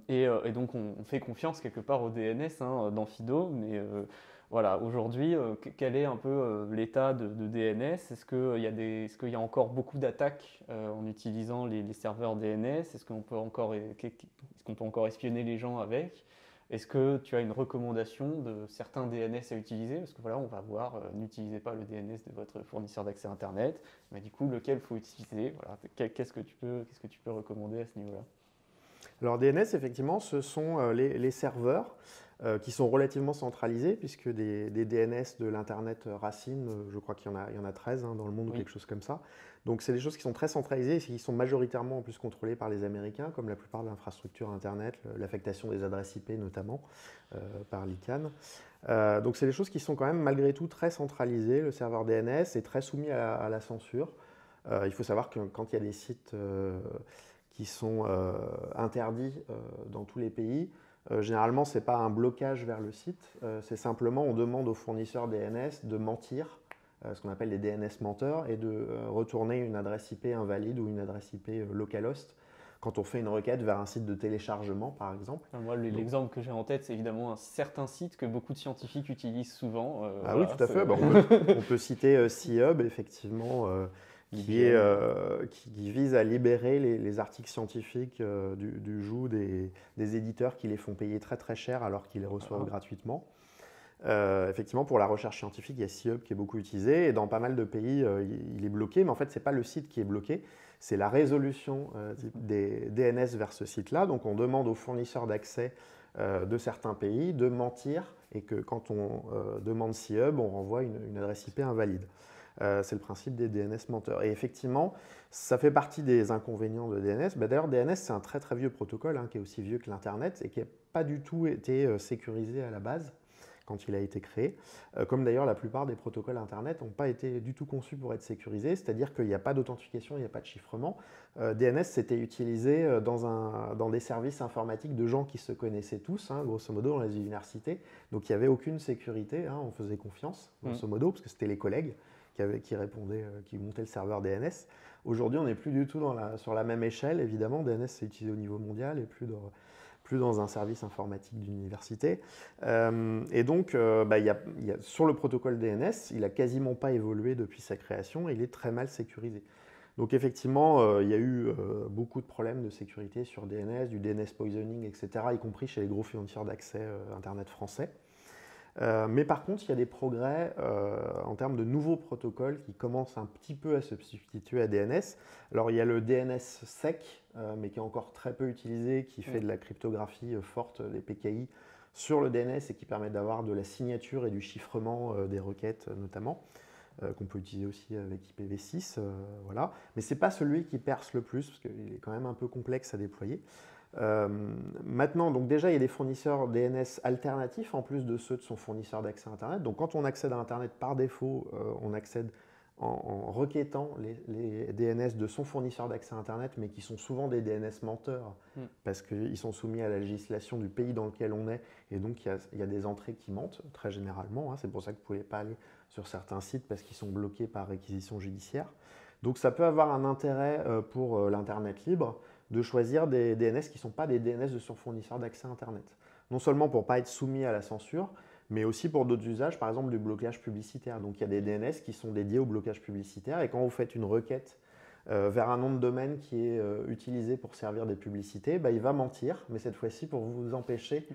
Et donc on fait confiance quelque part au DNS hein, dans FIDO, mais voilà, aujourd'hui, quel est un peu l'état de DNS? Est-ce qu'il y a encore beaucoup d'attaques en utilisant les serveurs DNS? Est-ce qu'on peut encore espionner les gens avec? Est-ce que tu as une recommandation de certains DNS à utiliser? Parce que voilà, on va voir, n'utilisez pas le DNS de votre fournisseur d'accès Internet. Mais du coup, lequel faut utiliser? Voilà, qu'est-ce que tu peux recommander à ce niveau-là? Alors DNS, effectivement, ce sont les serveurs qui sont relativement centralisés, puisque des DNS de l'Internet racine, je crois qu'il y en a 13 hein, dans le monde ou quelque chose comme ça. Donc c'est des choses qui sont très centralisées et qui sont majoritairement en plus contrôlées par les Américains, comme la plupart de l'infrastructure Internet, l'affectation des adresses IP notamment, par l'ICANN. Donc c'est des choses qui sont quand même malgré tout très centralisées. Le serveur DNS est très soumis à la censure. Il faut savoir que quand il y a des sites qui sont interdits dans tous les pays. Généralement, ce n'est pas un blocage vers le site, c'est simplement on demande aux fournisseurs DNS de mentir, ce qu'on appelle les DNS menteurs, et de retourner une adresse IP invalide ou une adresse IP localhost quand on fait une requête vers un site de téléchargement, par exemple. Moi, l'exemple que j'ai en tête, c'est évidemment un certain site que beaucoup de scientifiques utilisent souvent. Ah oui, tout à fait. On peut citer C-Hub, effectivement, qui vise à libérer les articles scientifiques du joug des éditeurs qui les font payer très très cher alors qu'ils les reçoivent gratuitement. Effectivement, pour la recherche scientifique, il y a C-Hub qui est beaucoup utilisé et dans pas mal de pays, il est bloqué. Mais en fait, ce n'est pas le site qui est bloqué, c'est la résolution des DNS vers ce site-là. Donc, on demande aux fournisseurs d'accès de certains pays de mentir et que quand on demande C-Hub, on renvoie une adresse IP invalide. C'est le principe des DNS menteurs. Et effectivement, ça fait partie des inconvénients de DNS. D'ailleurs, DNS, c'est un très très vieux protocole hein, qui est aussi vieux que l'Internet et qui n'a pas du tout été sécurisé à la base. quand il a été créé. Comme d'ailleurs la plupart des protocoles Internet n'ont pas été du tout conçus pour être sécurisés, c'est-à-dire qu'il n'y a pas d'authentification, il n'y a pas de chiffrement. DNS, c'était utilisé dans des services informatiques de gens qui se connaissaient tous, hein, grosso modo, dans les universités. Donc il n'y avait aucune sécurité, hein, on faisait confiance, grosso modo, parce que c'était les collègues qui répondaient, qui montaient le serveur DNS. Aujourd'hui, on n'est plus du tout sur la même échelle, évidemment. DNS, c'est utilisé au niveau mondial et plus dans un service informatique d'université. Et donc, sur le protocole DNS, il n'a quasiment pas évolué depuis sa création et il est très mal sécurisé. Donc effectivement, il y a eu beaucoup de problèmes de sécurité sur DNS, du DNS poisoning, etc., y compris chez les gros fournisseurs d'accès Internet français. Mais par contre, il y a des progrès en termes de nouveaux protocoles qui commencent un petit peu à se substituer à DNS. Alors il y a le DNSSEC, mais qui est encore très peu utilisé, qui fait de la cryptographie forte, des PKI, sur le DNS et qui permet d'avoir de la signature et du chiffrement des requêtes notamment, qu'on peut utiliser aussi avec IPv6. Voilà. Mais ce n'est pas celui qui perce le plus, parce qu'il est quand même un peu complexe à déployer. Maintenant, donc déjà, il y a des fournisseurs DNS alternatifs en plus de ceux de son fournisseur d'accès Internet. Donc quand on accède à Internet par défaut, on accède en requêtant les DNS de son fournisseur d'accès Internet, mais qui sont souvent des DNS menteurs, parce qu'ils sont soumis à la législation du pays dans lequel on est, et donc il y a des entrées qui mentent, très généralement. Hein. C'est pour ça que vous ne pouvez pas aller sur certains sites, parce qu'ils sont bloqués par réquisition judiciaire. Donc ça peut avoir un intérêt pour l'Internet libre de choisir des DNS qui ne sont pas des DNS de son fournisseur d'accès Internet. Non seulement pour ne pas être soumis à la censure, mais aussi pour d'autres usages, par exemple du blocage publicitaire. Donc il y a des DNS qui sont dédiés au blocage publicitaire, et quand vous faites une requête vers un nom de domaine qui est utilisé pour servir des publicités, il va mentir, mais cette fois-ci pour vous empêcher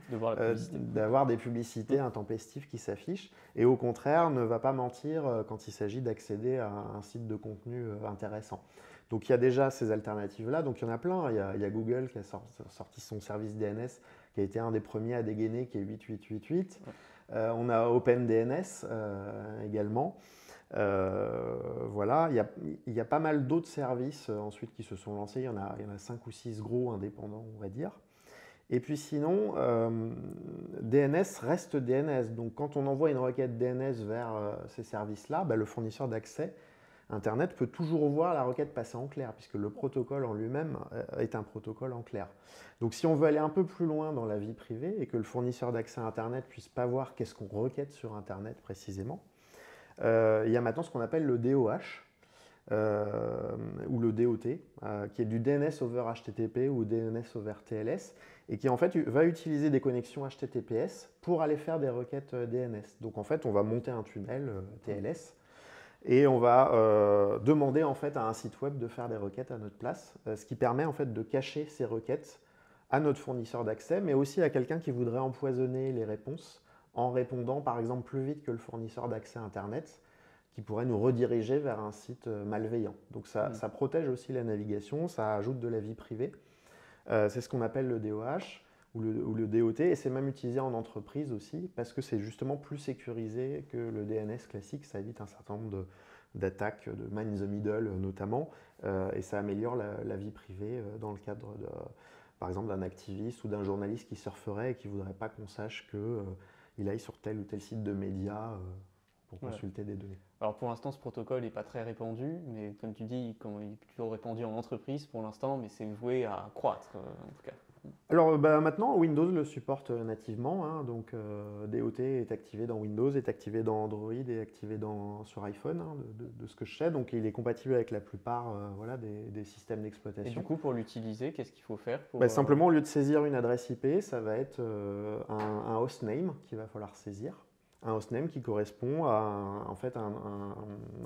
d'avoir des publicités intempestives qui s'affichent, et au contraire ne va pas mentir quand il s'agit d'accéder à un site de contenu intéressant. Donc il y a déjà ces alternatives-là, donc il y en a plein. Il y a Google qui a sorti son service DNS, qui a été un des premiers à dégainer, qui est 8888. On a OpenDNS également. Voilà, il y a pas mal d'autres services ensuite qui se sont lancés. Il y en a 5 ou 6 gros indépendants, on va dire. Et puis sinon, DNS reste DNS. Donc quand on envoie une requête DNS vers ces services-là, le fournisseur d'accès Internet peut toujours voir la requête passer en clair, puisque le protocole en lui-même est un protocole en clair. Donc si on veut aller un peu plus loin dans la vie privée et que le fournisseur d'accès Internet ne puisse pas voir qu'est-ce qu'on requête sur Internet précisément, il y a maintenant ce qu'on appelle le DOH, ou le DOT, qui est du DNS over HTTP ou DNS over TLS, et qui en fait va utiliser des connexions HTTPS pour aller faire des requêtes DNS. Donc en fait, on va monter un tunnel TLS, et on va demander en fait à un site web de faire des requêtes à notre place, ce qui permet en fait de cacher ces requêtes à notre fournisseur d'accès, mais aussi à quelqu'un qui voudrait empoisonner les réponses en répondant par exemple plus vite que le fournisseur d'accès Internet, qui pourrait nous rediriger vers un site malveillant. Donc ça protège aussi la navigation, ça ajoute de la vie privée. C'est ce qu'on appelle le DOH ou le DOT, et c'est même utilisé en entreprise aussi, parce que c'est justement plus sécurisé que le DNS classique. Ça évite un certain nombre d'attaques, de man in the middle notamment, et ça améliore la vie privée dans le cadre par exemple d'un activiste ou d'un journaliste qui surferait et qui ne voudrait pas qu'on sache qu'il aille sur tel ou tel site de médias pour consulter des données. Alors pour l'instant, ce protocole n'est pas très répandu, mais comme tu dis, il est plutôt répandu en entreprise pour l'instant, mais c'est voué à croître en tout cas. Alors maintenant, Windows le supporte nativement, hein, donc DOT est activé dans Windows, est activé dans Android, est activé sur iPhone, hein, de ce que je sais, donc il est compatible avec la plupart des systèmes d'exploitation. Et du coup, pour l'utiliser, qu'est-ce qu'il faut faire Simplement, au lieu de saisir une adresse IP, ça va être un hostname qu'il va falloir saisir. Un hostname qui correspond à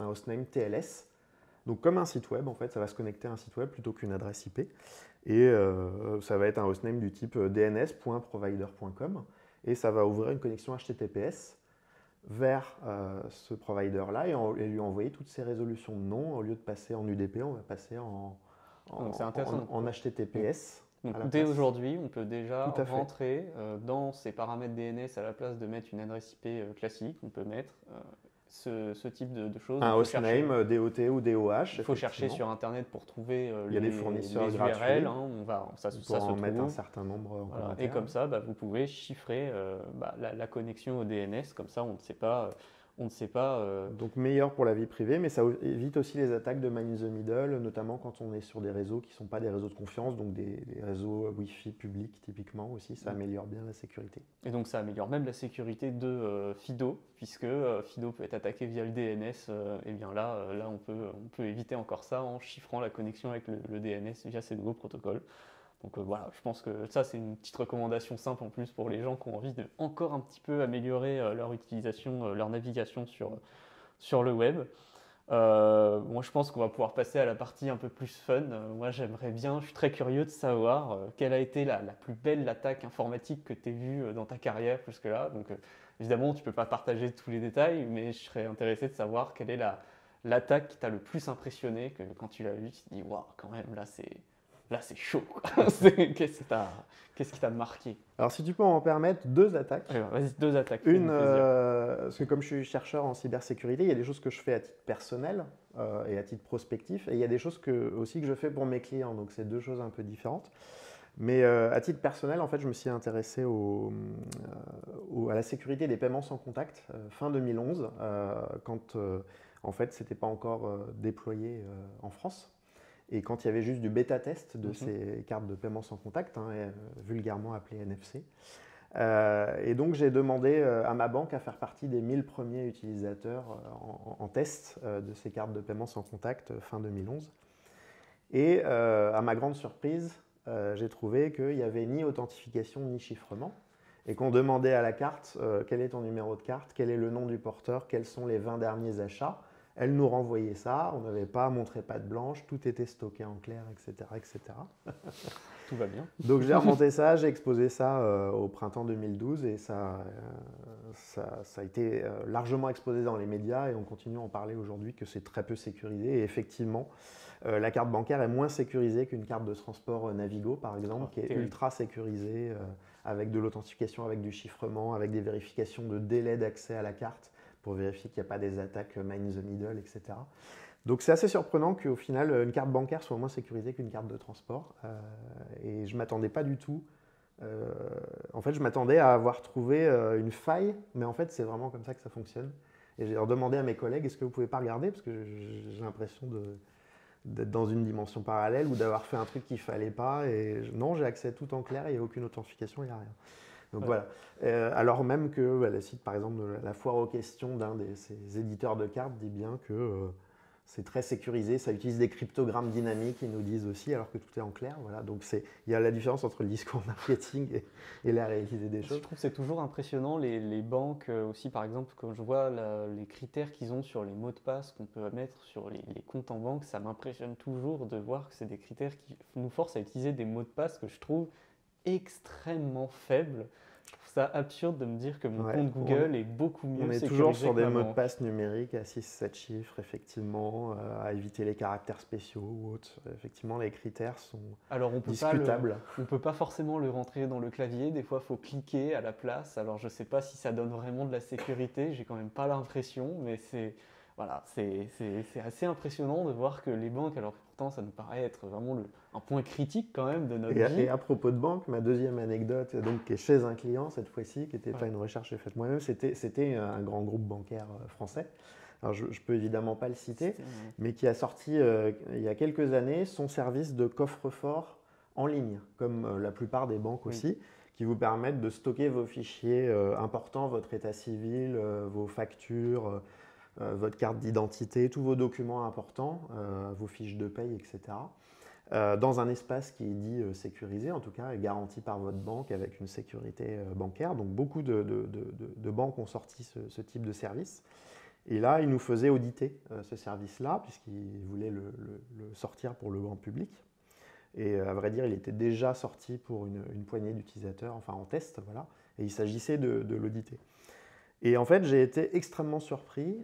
un hostname TLS. Donc comme un site web, en fait, ça va se connecter à un site web plutôt qu'une adresse IP. Et ça va être un hostname du type dns.provider.com. Et ça va ouvrir une connexion HTTPS vers ce provider-là et lui envoyer toutes ces résolutions de nom. Au lieu de passer en UDP, on va passer en HTTPS. Donc dès aujourd'hui, on peut déjà rentrer dans ces paramètres DNS à la place de mettre une adresse IP classique. On peut mettre ce type de choses. Un hostname, DOT ou DOH. Il faut chercher sur Internet pour trouver il y a des fournisseurs les gratuits. URL. Ça pour en mettre un certain nombre en commentaire. Et comme ça, vous pouvez chiffrer la connexion au DNS. Comme ça, on ne sait pas. Donc meilleur pour la vie privée, mais ça évite aussi les attaques de man in the middle, notamment quand on est sur des réseaux qui ne sont pas des réseaux de confiance, donc des réseaux Wi-Fi publics typiquement aussi, ça améliore bien la sécurité. Et donc ça améliore même la sécurité de Fido, puisque Fido peut être attaqué via le DNS, et bien là on peut éviter encore ça en chiffrant la connexion avec le DNS via ces nouveaux protocoles. Donc voilà, je pense que ça c'est une petite recommandation simple en plus pour les gens qui ont envie de encore un petit peu améliorer leur utilisation, leur navigation sur le web. Moi je pense qu'on va pouvoir passer à la partie un peu plus fun. Moi j'aimerais bien, je suis très curieux de savoir quelle a été la plus belle attaque informatique que tu as vue dans ta carrière jusque-là. Donc évidemment tu ne peux pas partager tous les détails, mais je serais intéressé de savoir quelle est l'attaque qui t'a le plus impressionné, que quand tu l'as vue tu te dis waouh, quand même là c'est chaud. Qu'est-ce qui t'a marqué? Alors si tu peux m'en permettre, 2 attaques. Vas-y, 2 attaques. Une, parce que comme je suis chercheur en cybersécurité, il y a des choses que je fais à titre personnel et à titre prospectif, et il y a des choses aussi que je fais pour mes clients, donc c'est 2 choses un peu différentes. Mais à titre personnel, en fait, je me suis intéressé à la sécurité des paiements sans contact fin 2011, quand en fait, c'était pas encore déployé en France. Et quand il y avait juste du bêta-test de ces cartes de paiement sans contact, vulgairement appelées NFC. Et donc j'ai demandé à ma banque à faire partie des 1000 premiers utilisateurs en test de ces cartes de paiement sans contact fin 2011. Et à ma grande surprise, j'ai trouvé qu'il n'y avait ni authentification ni chiffrement. Et qu'on demandait à la carte quel est ton numéro de carte, quel est le nom du porteur, quels sont les 20 derniers achats. Elle nous renvoyait ça, on n'avait pas montré patte blanche, tout était stocké en clair, etc. etc. Tout va bien. Donc j'ai remonté ça, j'ai exposé ça au printemps 2012 et ça a été largement exposé dans les médias et on continue à en parler aujourd'hui que c'est très peu sécurisé. Et effectivement, la carte bancaire est moins sécurisée qu'une carte de transport Navigo par exemple, qui est ultra sécurisée avec de l'authentification, avec du chiffrement, avec des vérifications de délai d'accès à la carte, pour vérifier qu'il n'y a pas des attaques man in the middle, etc. Donc c'est assez surprenant qu'au final, une carte bancaire soit moins sécurisée qu'une carte de transport. Et je ne m'attendais pas du tout. En fait, je m'attendais à avoir trouvé une faille, mais en fait, c'est vraiment comme ça que ça fonctionne. Et j'ai demandé à mes collègues, est-ce que vous ne pouvez pas regarder? Parce que j'ai l'impression d'être dans une dimension parallèle ou d'avoir fait un truc qu'il ne fallait pas. Et non, j'ai accès tout en clair, il n'y a aucune authentification, il n'y a rien. Donc voilà. Alors même que le site, par exemple, de la foire aux questions d'un de ces éditeurs de cartes dit bien que c'est très sécurisé, ça utilise des cryptogrammes dynamiques, ils nous disent aussi, alors que tout est en clair. Voilà. Donc il y a la différence entre le discours marketing et la réalité des choses. Je trouve que c'est toujours impressionnant, les banques aussi, par exemple, quand je vois les critères qu'ils ont sur les mots de passe qu'on peut mettre sur les comptes en banque, ça m'impressionne toujours de voir que c'est des critères qui nous forcent à utiliser des mots de passe que je trouve extrêmement faible. Je trouve ça absurde de me dire que mon compte Google est beaucoup mieux sécurisé. On est toujours sur des mots de passe numériques à 6-7 chiffres, effectivement, à éviter les caractères spéciaux ou autres. Effectivement, les critères sont discutables. On ne peut pas forcément le rentrer dans le clavier. Des fois, il faut cliquer à la place. Alors, je ne sais pas si ça donne vraiment de la sécurité. J'ai quand même pas l'impression, mais c'est assez impressionnant de voir que les banques, alors pourtant ça nous paraît être vraiment un point critique quand même de notre vie. Et à propos de banque, ma deuxième anecdote, donc, qui est chez un client cette fois-ci, qui n'était pas une recherche que j'ai faite moi-même, c'était un grand groupe bancaire français. Alors je ne peux évidemment pas le citer, mais qui a sorti il y a quelques années son service de coffre-fort en ligne, comme la plupart des banques aussi, qui vous permettent de stocker vos fichiers importants, votre état civil, vos factures, votre carte d'identité, tous vos documents importants, vos fiches de paye, etc. Dans un espace qui est dit sécurisé, en tout cas, et garanti par votre banque avec une sécurité bancaire. Donc beaucoup de banques ont sorti ce type de service. Et là, ils nous faisaient auditer ce service-là, puisqu'ils voulaient le sortir pour le grand public. Et à vrai dire, il était déjà sorti pour une poignée d'utilisateurs, enfin en test, voilà. Et il s'agissait de l'auditer. Et en fait, j'ai été extrêmement surpris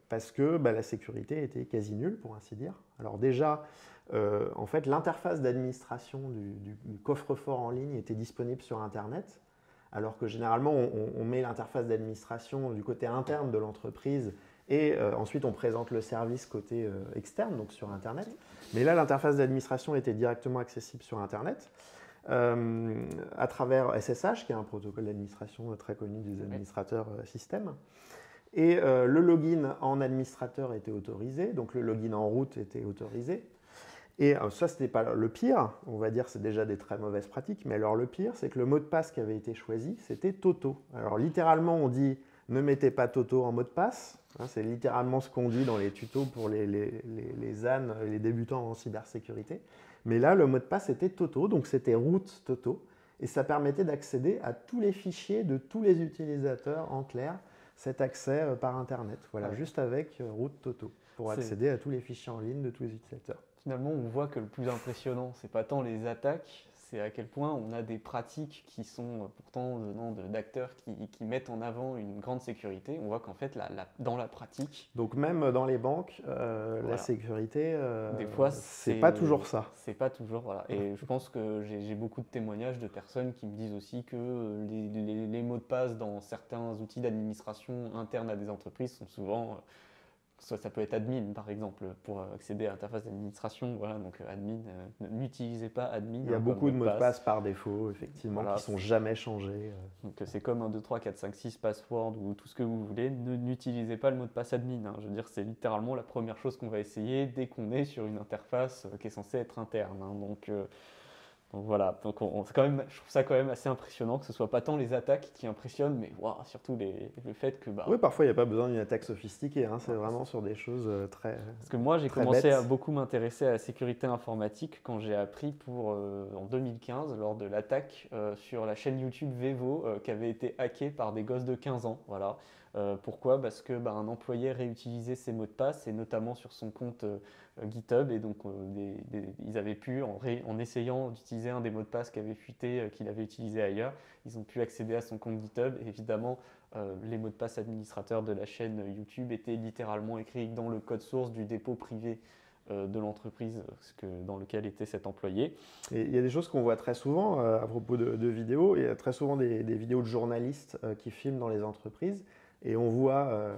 parce que la sécurité était quasi nulle, pour ainsi dire. Alors déjà, en fait, l'interface d'administration du coffre-fort en ligne était disponible sur Internet alors que généralement on met l'interface d'administration du côté interne de l'entreprise et ensuite on présente le service côté externe, donc sur Internet. Mais là, l'interface d'administration était directement accessible sur Internet à travers SSH, qui est un protocole d'administration très connu des administrateurs système. Et le login en administrateur était autorisé, donc le login en route était autorisé. Et ça, ce n'était pas le pire, on va dire, c'est déjà des très mauvaises pratiques, mais alors le pire, c'est que le mot de passe qui avait été choisi, c'était Toto. Alors littéralement, on dit ne mettez pas Toto en mot de passe, hein, c'est littéralement ce qu'on dit dans les tutos pour les ânes, les débutants en cybersécurité. Mais là, le mot de passe était Toto, donc c'était root Toto, et ça permettait d'accéder à tous les fichiers de tous les utilisateurs, en clair, cet accès par Internet, voilà, juste avec root Toto, pour accéder à tous les fichiers en ligne de tous les utilisateurs. Finalement, on voit que le plus impressionnant, c'est pas tant les attaques, c'est à quel point on a des pratiques qui sont pourtant venant d'acteurs qui mettent en avant une grande sécurité. On voit qu'en fait, dans la pratique... Donc même dans les banques, la sécurité, des fois, c'est pas toujours ça. C'est pas toujours, voilà. Et je pense que j'ai beaucoup de témoignages de personnes qui me disent aussi que les mots de passe dans certains outils d'administration interne à des entreprises sont souvent... Soit ça peut être admin par exemple pour accéder à l'interface d'administration, voilà, donc admin, n'utilisez pas admin. Il y a beaucoup de mots de passe par défaut, effectivement, voilà, qui ne sont jamais changés. Donc c'est comme 1, 2, 3, 4, 5, 6 password ou tout ce que vous voulez, n'utilisez pas le mot de passe admin. Hein. Je veux dire, c'est littéralement la première chose qu'on va essayer dès qu'on est sur une interface qui est censée être interne. Hein. Donc voilà, donc je trouve ça quand même assez impressionnant que ce soit pas tant les attaques qui impressionnent, mais wow, surtout le fait que... oui, parfois il n'y a pas besoin d'une attaque sophistiquée, hein, c'est vraiment sur des choses très Parce que moi j'ai commencé à beaucoup m'intéresser à la sécurité informatique quand j'ai appris en 2015, lors de l'attaque sur la chaîne YouTube Vevo qui avait été hackée par des gosses de 15 ans, voilà. Pourquoi ? Parce que un employé réutilisait ses mots de passe, et notamment sur son compte GitHub, et donc ils avaient pu, en essayant d'utiliser un des mots de passe qui avait fuité, qu'il avait utilisé ailleurs, ils ont pu accéder à son compte GitHub, et évidemment les mots de passe administrateurs de la chaîne YouTube étaient littéralement écrits dans le code source du dépôt privé de l'entreprise dans lequel était cet employé. Et il y a des choses qu'on voit très souvent à propos de vidéos, il y a très souvent des vidéos de journalistes qui filment dans les entreprises, et on voit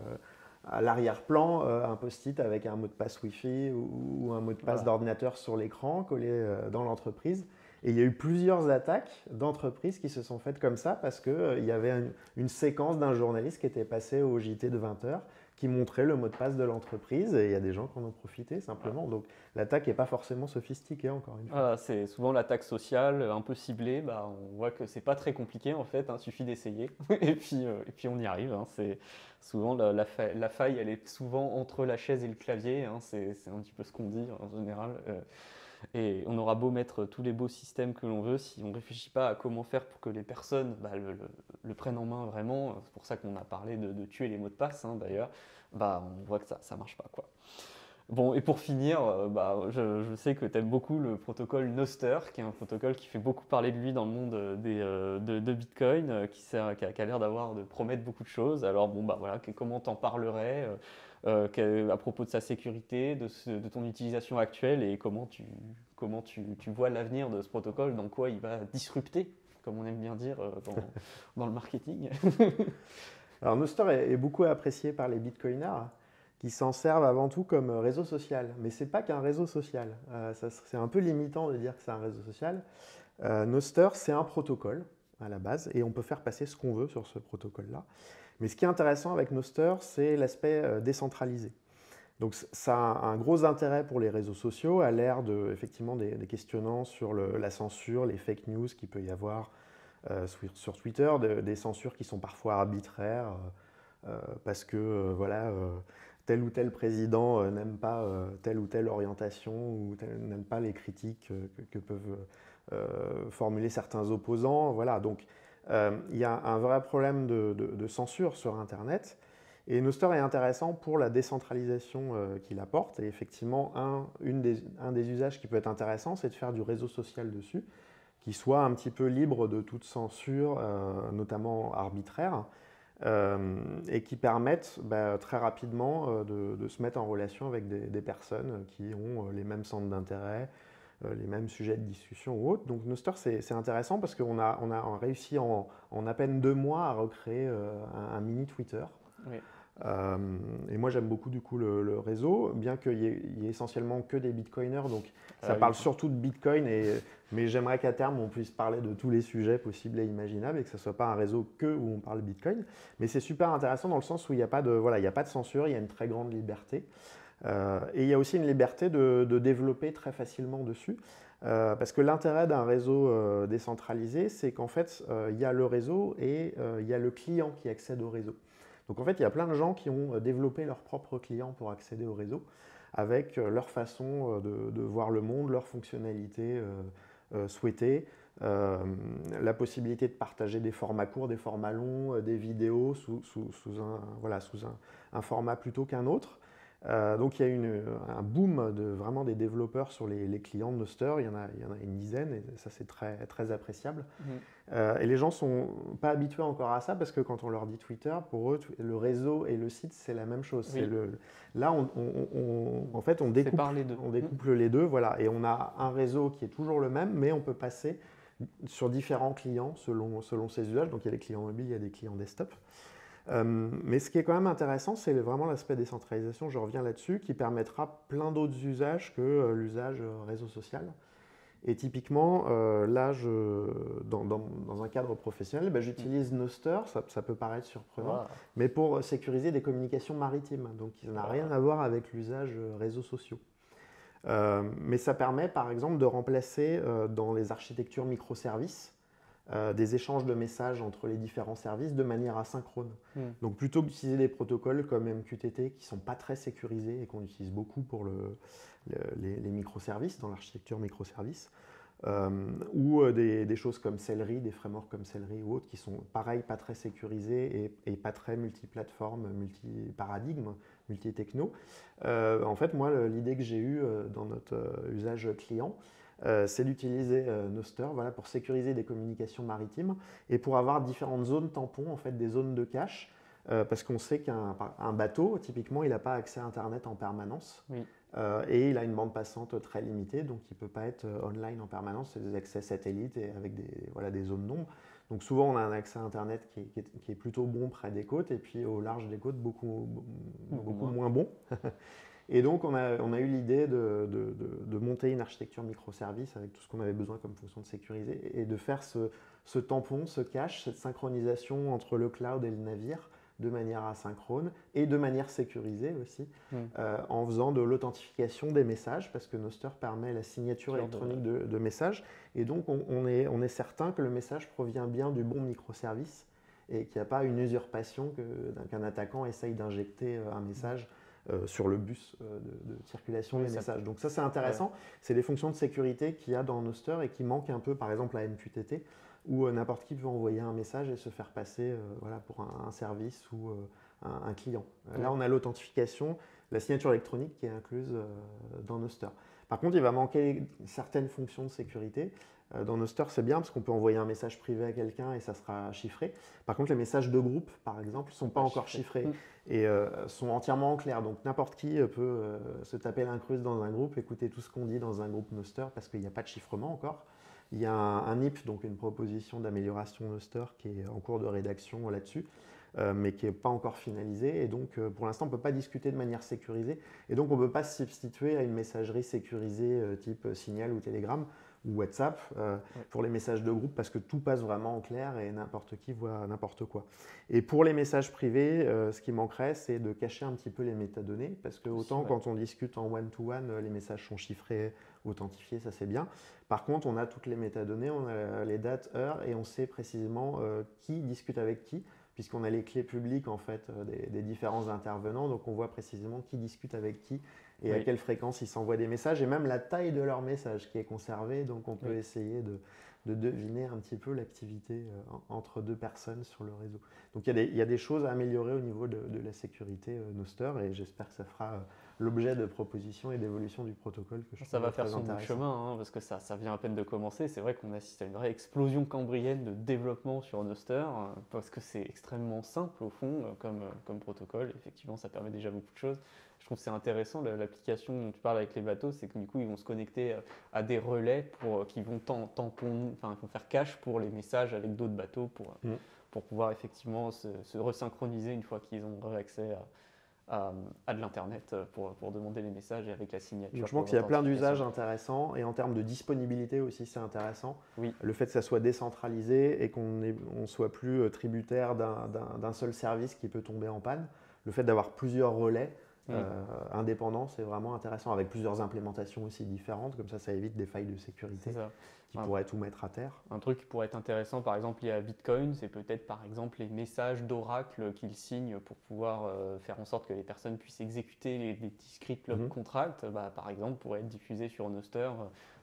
à l'arrière-plan un post-it avec un mot de passe Wi-Fi ou un mot de passe d'ordinateur sur l'écran collé dans l'entreprise. Et il y a eu plusieurs attaques d'entreprises qui se sont faites comme ça parce qu'il y avait une séquence d'un journaliste qui était passé au JT de 20h qui montrait le mot de passe de l'entreprise, et il y a des gens qui en ont profité simplement. Donc l'attaque n'est pas forcément sophistiquée, encore une fois. Voilà, c'est souvent l'attaque sociale, un peu ciblée. On voit que c'est pas très compliqué en fait, hein, suffit d'essayer et puis on y arrive. Hein. C'est souvent la faille, elle est souvent entre la chaise et le clavier. Hein. C'est un petit peu ce qu'on dit en général. Et on aura beau mettre tous les beaux systèmes que l'on veut, si on ne réfléchit pas à comment faire pour que les personnes le prennent en main vraiment, c'est pour ça qu'on a parlé de tuer les mots de passe, hein, d'ailleurs, on voit que ça ne marche pas, quoi. Bon, et pour finir, je sais que tu aimes beaucoup le protocole Nostr, qui est un protocole qui fait beaucoup parler de lui dans le monde de Bitcoin, qui a l'air de promettre beaucoup de choses. Alors voilà, comment t'en parlerais à propos de sa sécurité, de ton utilisation actuelle, et comment tu vois l'avenir de ce protocole, dans quoi il va disrupter, comme on aime bien dire dans le marketing. Alors Nostr est beaucoup apprécié par les bitcoiners, qui s'en servent avant tout comme réseau social. Mais ce n'est pas qu'un réseau social. C'est un peu limitant de dire que c'est un réseau social. Nostr, c'est un protocole à la base, et on peut faire passer ce qu'on veut sur ce protocole-là. Mais ce qui est intéressant avec Nostr, c'est l'aspect décentralisé. Donc ça a un gros intérêt pour les réseaux sociaux, à l'ère effectivement des questionnants sur la censure, les fake news qu'il peut y avoir sur Twitter, des censures qui sont parfois arbitraires, parce que tel ou tel président n'aime pas telle ou telle orientation, ou n'aime pas les critiques que peuvent formuler certains opposants. Voilà, donc il y a un vrai problème de censure sur Internet. Et Nostr est intéressant pour la décentralisation qu'il apporte. Et effectivement, un des usages qui peut être intéressant, c'est de faire du réseau social dessus, qui soit un petit peu libre de toute censure, notamment arbitraire, et qui permettent très rapidement de se mettre en relation avec des personnes qui ont les mêmes centres d'intérêt, les mêmes sujets de discussion ou autres. Donc Noster, c'est intéressant parce qu'on a réussi en à peine 2 mois à recréer un mini Twitter. Oui. Et moi j'aime beaucoup du coup le réseau, bien qu'il y ait essentiellement que des bitcoiners, donc ça Oui. parle surtout de bitcoin, mais j'aimerais qu'à terme on puisse parler de tous les sujets possibles et imaginables et que ce ne soit pas un réseau que où on parle bitcoin. Mais c'est super intéressant dans le sens où il n'y a pas de censure, il y a une très grande liberté. Et il y a aussi une liberté de développer très facilement dessus. Parce que l'intérêt d'un réseau décentralisé, c'est qu'en fait, il y a le réseau et il y a le client qui accède au réseau. Donc en fait, il y a plein de gens qui ont développé leurs propres clients pour accéder au réseau, avec leur façon de voir le monde, leurs fonctionnalités souhaitées, la possibilité de partager des formats courts, des formats longs, des vidéos sous un format plutôt qu'un autre. Donc il y a un boom vraiment des développeurs sur les clients de Noster, il y en a une dizaine et ça c'est très, très appréciable. Et les gens ne sont pas habitués encore à ça parce que quand on leur dit Twitter, pour eux le réseau et le site c'est la même chose. Oui. Là en fait on découple les deux, voilà, et on a un réseau qui est toujours le même mais on peut passer sur différents clients selon ses usages. Donc il y a des clients mobiles, il y a des clients desktop. Mais ce qui est quand même intéressant, c'est vraiment l'aspect décentralisation, je reviens là-dessus, qui permettra plein d'autres usages que l'usage réseau social. Et typiquement, là, dans un cadre professionnel, j'utilise Noster, ça peut paraître surprenant, mais pour sécuriser des communications maritimes. Donc, ça n'a rien à voir avec l'usage réseaux sociaux. Mais ça permet, par exemple, de remplacer dans les architectures microservices des échanges de messages entre les différents services de manière asynchrone. Donc plutôt que d'utiliser des protocoles comme MQTT qui ne sont pas très sécurisés et qu'on utilise beaucoup pour les microservices, dans l'architecture microservices, ou des choses comme Celery, des frameworks comme Celery ou autres qui sont pareil, pas très sécurisés et pas très multiplateformes, multi-paradigmes, multi-techno. En fait, moi, l'idée que j'ai eue dans notre usage client, c'est d'utiliser Noster pour sécuriser des communications maritimes et pour avoir différentes zones tampons, en fait, des zones de cache, parce qu'on sait qu'un bateau, typiquement, il n'a pas accès à Internet en permanence. Oui. Et il a une bande passante très limitée, donc il ne peut pas être online en permanence. C'est des accès satellites et avec des zones d'ombre. Donc souvent, on a un accès à Internet qui est plutôt bon près des côtes, et puis au large des côtes, beaucoup moins bon. Et donc, on a eu l'idée de monter une architecture microservice avec tout ce qu'on avait besoin comme fonction de sécuriser et de faire ce tampon, ce cache, cette synchronisation entre le cloud et le navire de manière asynchrone et de manière sécurisée aussi, en faisant de l'authentification des messages, parce que Noster permet la signature électronique de messages. Et donc, on est certain que le message provient bien du bon microservice et qu'il n'y a pas une usurpation qu'un attaquant essaye d'injecter un message sur le bus de circulation des messages. Donc ça, c'est intéressant. C'est des fonctions de sécurité qu'il y a dans Noster et qui manquent un peu, par exemple, à MQTT, où n'importe qui peut envoyer un message et se faire passer pour un service ou un client. Là, on a l'authentification, la signature électronique qui est incluse dans Noster. Par contre, il va manquer certaines fonctions de sécurité. Dans Noster, c'est bien parce qu'on peut envoyer un message privé à quelqu'un et ça sera chiffré. Par contre, les messages de groupe, par exemple, ne sont pas encore chiffrés et sont entièrement en clair. Donc n'importe qui peut se taper l'incruste dans un groupe, écouter tout ce qu'on dit dans un groupe Noster parce qu'il n'y a pas de chiffrement encore. Il y a un NIP, donc une proposition d'amélioration Noster qui est en cours de rédaction là-dessus, mais qui n'est pas encore finalisée. Et donc, pour l'instant, on ne peut pas discuter de manière sécurisée. Et donc, on ne peut pas se substituer à une messagerie sécurisée type Signal ou Telegram ou WhatsApp pour les messages de groupe parce que tout passe vraiment en clair et n'importe qui voit n'importe quoi. Et pour les messages privés, ce qui manquerait, c'est de cacher un petit peu les métadonnées parce que autant quand on discute en one-to-one, les messages sont chiffrés, authentifiés, ça c'est bien. Par contre, on a toutes les métadonnées, on a les dates, heures et on sait précisément qui discute avec qui, puisqu'on a les clés publiques en fait des différents intervenants, donc on voit précisément qui discute avec qui et à quelle fréquence ils s'envoient des messages, et même la taille de leur message qui est conservée, donc on peut essayer de deviner un petit peu l'activité entre deux personnes sur le réseau. Donc il y a des choses à améliorer au niveau de la sécurité Noster, et j'espère que ça fera l'objet de propositions et d'évolution du protocole que je trouve Ça va faire son bout de intéressant. chemin, parce que ça vient à peine de commencer. C'est vrai qu'on assiste à une vraie explosion cambrienne de développement sur Noster, parce que c'est extrêmement simple au fond comme protocole. Effectivement, ça permet déjà beaucoup de choses. Je je trouve que c'est intéressant l'application dont tu parles avec les bateaux, c'est que du coup ils vont se connecter à des relais qui vont faire cache pour les messages avec d'autres bateaux pour pouvoir effectivement se resynchroniser une fois qu'ils ont accès à de l'internet pour demander les messages et avec la signature. Donc, je pense qu'il y a plein d'usages intéressants et en termes de disponibilité aussi c'est intéressant. Oui. Le fait que ça soit décentralisé et qu'on ne soit plus tributaire d'un seul service qui peut tomber en panne. Le fait d'avoir plusieurs relais indépendants, c'est vraiment intéressant avec plusieurs implémentations aussi différentes, comme ça évite des failles de sécurité qui pourraient tout mettre à terre. Un truc qui pourrait être intéressant par exemple lié à Bitcoin, c'est peut-être par exemple les messages d'Oracle qu'il signe pour pouvoir faire en sorte que les personnes puissent exécuter les petits scripts log contracts, par exemple pourraient être diffusés sur Nostr.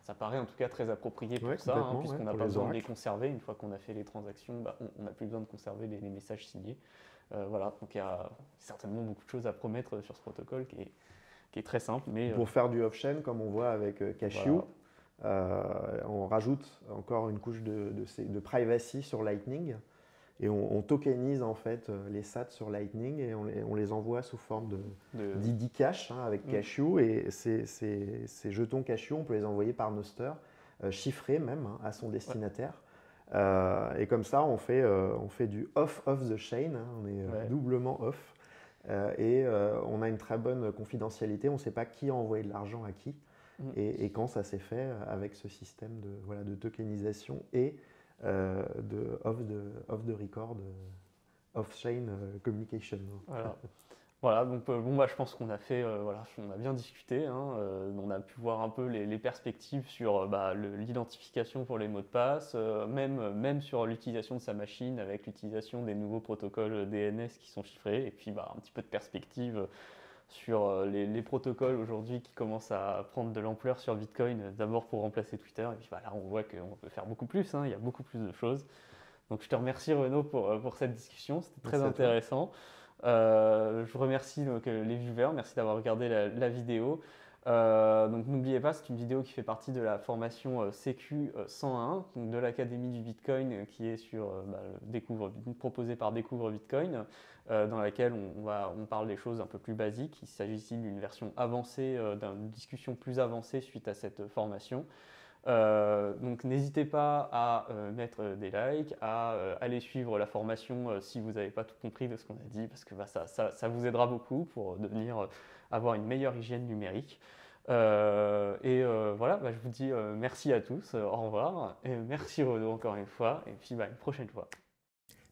Ça paraît en tout cas très approprié pour ça, puisqu'on n'a pas besoin de les conserver. Une fois qu'on a fait les transactions, on n'a plus besoin de conserver les messages signés. Voilà, donc il y a certainement beaucoup de choses à promettre sur ce protocole qui est très simple. Pour faire du off-chain, comme on voit avec Cashew, on rajoute encore une couche de privacy sur Lightning et on tokenise en fait les sats sur Lightning et on les envoie sous forme d'ID cash avec Cashew et ces jetons Cashew, on peut les envoyer par Nostr, chiffrés même à son destinataire. Et comme ça, on fait du off the chain, on est doublement off. Et on a une très bonne confidentialité, on ne sait pas qui a envoyé de l'argent à qui et quand ça s'est fait avec ce système de tokenisation et de off the record, off-chain communication. Voilà, donc je pense qu'on a fait, on a bien discuté, on a pu voir un peu les perspectives sur l'identification pour les mots de passe, même sur l'utilisation de sa machine avec l'utilisation des nouveaux protocoles DNS qui sont chiffrés, et puis un petit peu de perspective sur les protocoles aujourd'hui qui commencent à prendre de l'ampleur sur Bitcoin, d'abord pour remplacer Twitter, et puis là on voit qu'on peut faire beaucoup plus, il y a beaucoup plus de choses. Donc je te remercie Renaud pour cette discussion, c'était très intéressant. Je remercie les viewers, merci d'avoir regardé la vidéo. Donc n'oubliez pas, c'est une vidéo qui fait partie de la formation CQ 101 donc de l'Académie du Bitcoin qui est proposée par Découvre Bitcoin, dans laquelle on parle des choses un peu plus basiques. Il s'agit ici d'une version avancée, d'une discussion plus avancée suite à cette formation. Donc n'hésitez pas à mettre des likes, à aller suivre la formation si vous n'avez pas tout compris de ce qu'on a dit, parce que ça vous aidera beaucoup pour avoir une meilleure hygiène numérique. Voilà, je vous dis merci à tous, au revoir, et merci Renaud encore une fois, et puis une prochaine fois.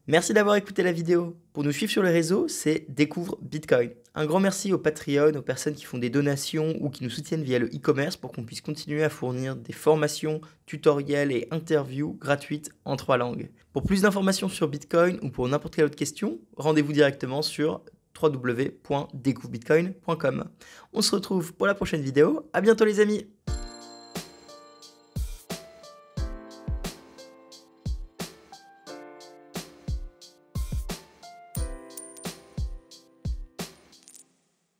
Merci d'avoir écouté la vidéo. Pour nous suivre sur les réseaux, c'est Découvre Bitcoin. Un grand merci aux Patreon, aux personnes qui font des donations ou qui nous soutiennent via le e-commerce pour qu'on puisse continuer à fournir des formations, tutoriels et interviews gratuites en 3 langues. Pour plus d'informations sur Bitcoin ou pour n'importe quelle autre question, rendez-vous directement sur www.découvrebitcoin.com. On se retrouve pour la prochaine vidéo. À bientôt les amis!